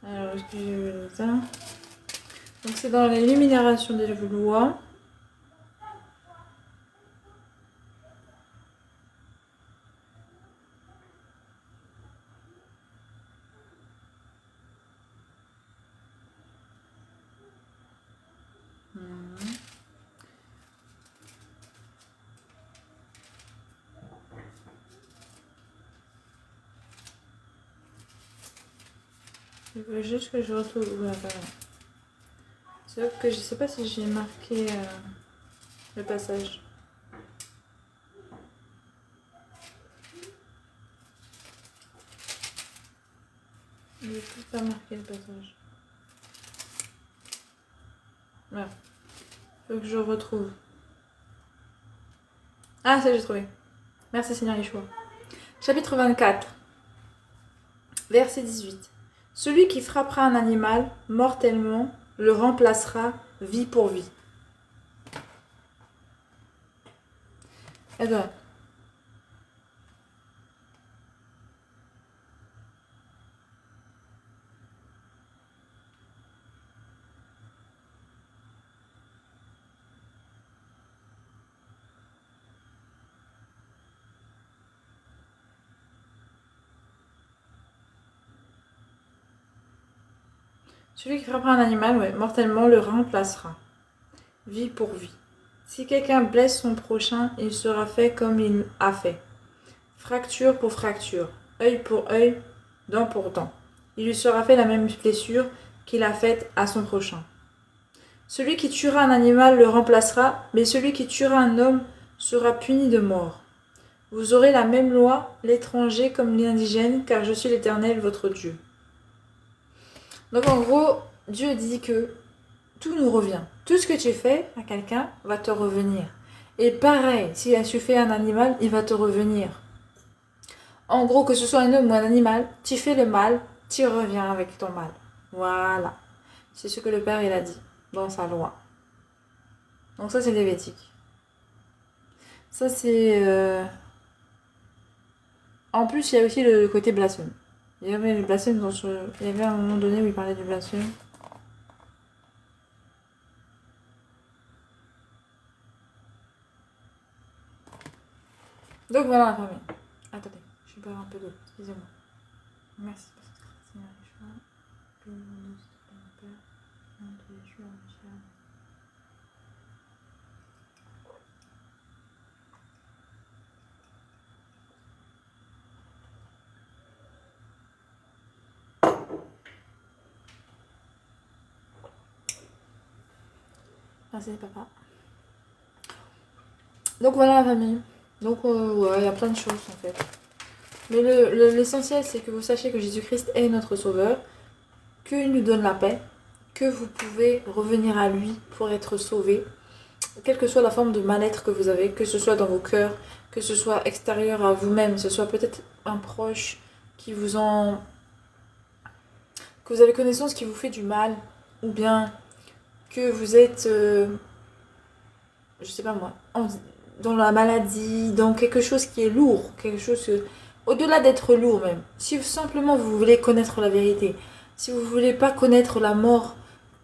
Alors, excusez-moi ça. Donc, c'est dans l'énumération des lois. Il faut juste que je retrouve. Sauf que je sais pas si j'ai marqué le passage. Je vais pas marquer le passage. Voilà. Faut que je retrouve. Ah, ça j'ai trouvé. Merci Seigneur Yeshua. Chapitre 24. Verset 18. Celui qui frappera un animal mortellement le remplacera vie pour vie. Eh bien, celui qui frappera un animal, ouais, mortellement le remplacera. Vie pour vie. Si quelqu'un blesse son prochain, il sera fait comme il a fait. Fracture pour fracture, œil pour œil, dent pour dent. Il lui sera fait la même blessure qu'il a faite à son prochain. Celui qui tuera un animal le remplacera, mais celui qui tuera un homme sera puni de mort. Vous aurez la même loi, l'étranger comme l'indigène, car je suis l'Éternel, votre Dieu. Donc en gros, Dieu dit que tout nous revient. Tout ce que tu fais à quelqu'un va te revenir. Et pareil, si tu fais un animal, il va te revenir. En gros, que ce soit un homme ou un animal, tu fais le mal, tu reviens avec ton mal. Voilà. C'est ce que le Père il a dit dans sa loi. Donc ça c'est Lévitique. Ça c'est... En plus, il y a aussi le côté blasphème. Il y avait le blasphème dans ce... Il y avait un moment donné où il parlait du blasphème. Donc voilà la famille. Attendez, je vais boire un peu d'eau, excusez-moi. Merci pour cette grâce, Seigneur Yeshua. Que nous nous Père, nom de Yeshua, Mashiach. Merci papa. Donc voilà la famille. Donc ouais, il y a plein de choses en fait. Mais l'essentiel c'est que vous sachiez que Jésus-Christ est notre sauveur, qu'il nous donne la paix, que vous pouvez revenir à lui pour être sauvé, quelle que soit la forme de mal-être que vous avez, que ce soit dans vos cœurs, que ce soit extérieur à vous-même, que ce soit peut-être un proche qui vous en... que vous avez connaissance qui vous fait du mal, ou bien que vous êtes, je sais pas moi, dans la maladie, dans quelque chose qui est lourd, quelque chose au-delà d'être lourd même. Si simplement vous voulez connaître la vérité, si vous voulez pas connaître la mort,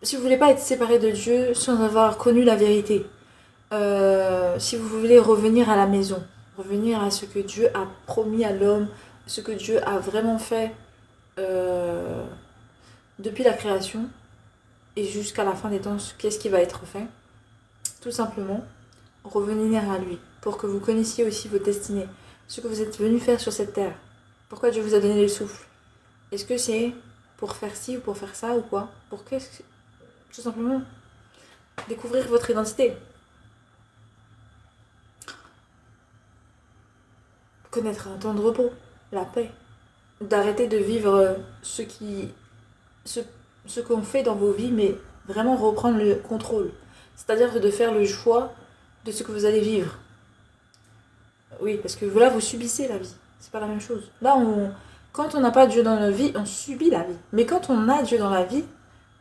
si vous voulez pas être séparé de Dieu sans avoir connu la vérité, si vous voulez revenir à la maison, revenir à ce que Dieu a promis à l'homme, ce que Dieu a vraiment fait depuis la création et jusqu'à la fin des temps, qu'est-ce qui va être fait, tout simplement, revenir à lui, pour que vous connaissiez aussi votre destinée, ce que vous êtes venu faire sur cette terre. Pourquoi Dieu vous a donné le souffle? Est-ce que c'est pour faire ci ou pour faire ça ou quoi? Pour que, tout simplement, découvrir votre identité. Connaître un temps de repos, la paix. D'arrêter de vivre ce qu'on fait dans vos vies, mais vraiment reprendre le contrôle. C'est-à-dire de faire le choix de ce que vous allez vivre. Oui, parce que là, vous subissez la vie. C'est pas la même chose. Là, quand on n'a pas Dieu dans notre vie, on subit la vie. Mais quand on a Dieu dans la vie,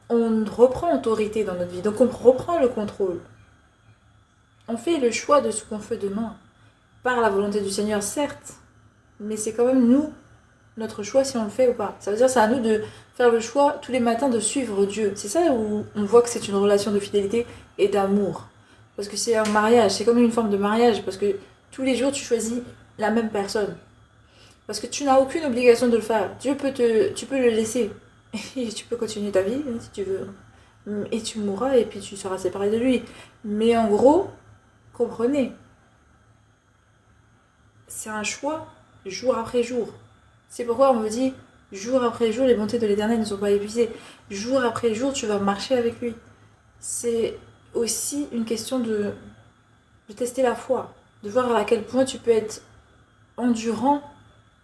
on reprend autorité dans notre vie. Donc on reprend le contrôle. On fait le choix de ce qu'on fait demain. Par la volonté du Seigneur, certes. Mais c'est quand même nous, notre choix, si on le fait ou pas. Ça veut dire que c'est à nous de faire le choix tous les matins de suivre Dieu. C'est ça où on voit que c'est une relation de fidélité et d'amour. Parce que c'est un mariage, c'est comme une forme de mariage. Parce que tous les jours, tu choisis la même personne. Parce que tu n'as aucune obligation de le faire. Tu peux le laisser. Et tu peux continuer ta vie, si tu veux. Et tu mourras et puis tu seras séparé de lui. Mais en gros, comprenez. C'est un choix jour après jour. C'est pourquoi on me dit, jour après jour, les bontés de l'Éternel ne sont pas épuisées. Jour après jour, tu vas marcher avec lui. c'est aussi une question de tester la foi, de voir à quel point tu peux être endurant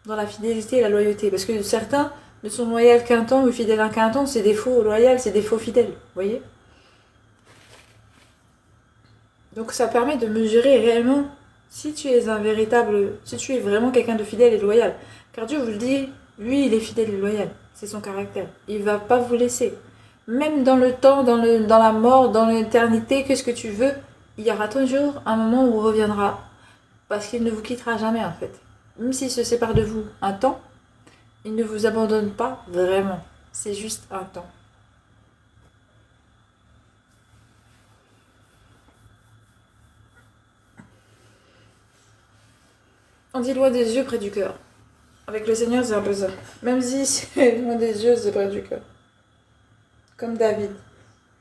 dans la fidélité et la loyauté. Parce que certains ne sont loyaux qu'un temps ou fidèles qu'un temps, c'est des faux loyaux, c'est des faux fidèles, vous voyez. Donc ça permet de mesurer réellement si tu es si tu es vraiment quelqu'un de fidèle et loyal. Car Dieu vous le dit, lui il est fidèle et loyal, c'est son caractère. Il va pas vous laisser. Même dans le temps, dans la mort, dans l'éternité, qu'est-ce que tu veux, il y aura toujours un moment où il reviendra. Parce qu'il ne vous quittera jamais en fait. Même s'il se sépare de vous un temps, il ne vous abandonne pas vraiment. C'est juste un temps. On dit loin des yeux, près du cœur. Avec le Seigneur, c'est un peu ça. Même si c'est loin des yeux, c'est près du cœur. Comme David.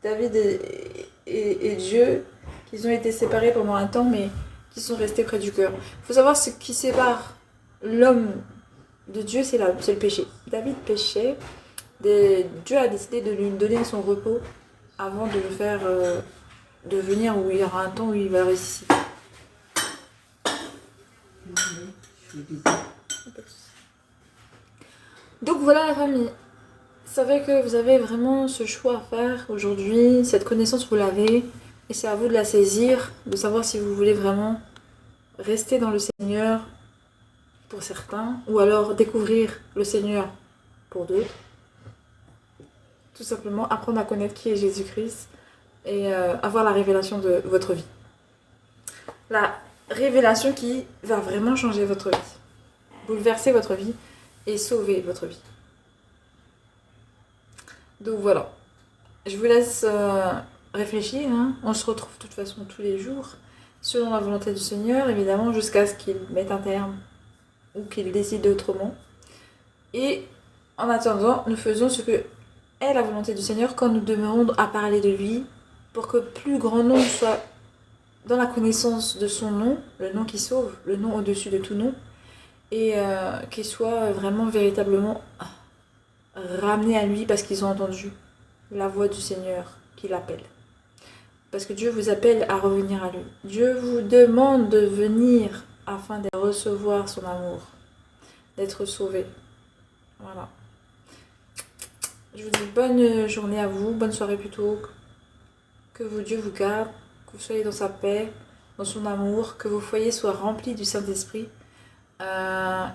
David et Dieu, qu'ils ont été séparés pendant un temps, mais qui sont restés près du cœur. Il faut savoir ce qui sépare l'homme de Dieu, c'est le péché. David péchait. Dieu a décidé de lui donner son repos avant de le faire devenir où il y aura un temps où il va ressusciter. Donc voilà la famille. Savez que vous avez vraiment ce choix à faire aujourd'hui, cette connaissance vous l'avez, et c'est à vous de la saisir, de savoir si vous voulez vraiment rester dans le Seigneur pour certains, ou alors découvrir le Seigneur pour d'autres. Tout simplement apprendre à connaître qui est Jésus-Christ et avoir la révélation de votre vie. La révélation qui va vraiment changer votre vie, bouleverser votre vie et sauver votre vie. Donc voilà, je vous laisse réfléchir, hein. On se retrouve de toute façon tous les jours, selon la volonté du Seigneur, évidemment, jusqu'à ce qu'il mette un terme ou qu'il décide autrement. Et en attendant, nous faisons ce que est la volonté du Seigneur quand nous demeurons à parler de lui, pour que plus grand nombre soit dans la connaissance de son nom, le nom qui sauve, le nom au-dessus de tout nom, et qu'il soit vraiment véritablement ramenés à lui parce qu'ils ont entendu la voix du Seigneur qui l'appelle. Parce que Dieu vous appelle à revenir à lui. Dieu vous demande de venir afin de recevoir son amour, d'être sauvé. Voilà. Je vous dis bonne journée à vous, bonne soirée plutôt. Que Dieu vous garde, que vous soyez dans sa paix, dans son amour, que vos foyers soient remplis du Saint-Esprit.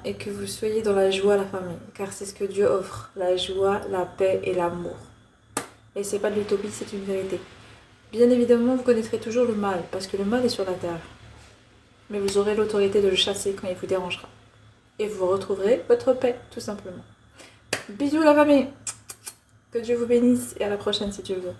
Et que vous soyez dans la joie, la famille, car c'est ce que Dieu offre, la joie, la paix et l'amour. Et c'est pas de l'utopie, c'est une vérité. Bien évidemment, vous connaîtrez toujours le mal, parce que le mal est sur la terre. Mais vous aurez l'autorité de le chasser quand il vous dérangera. Et vous retrouverez votre paix, tout simplement. Bisous la famille. Que Dieu vous bénisse et à la prochaine si Dieu veut.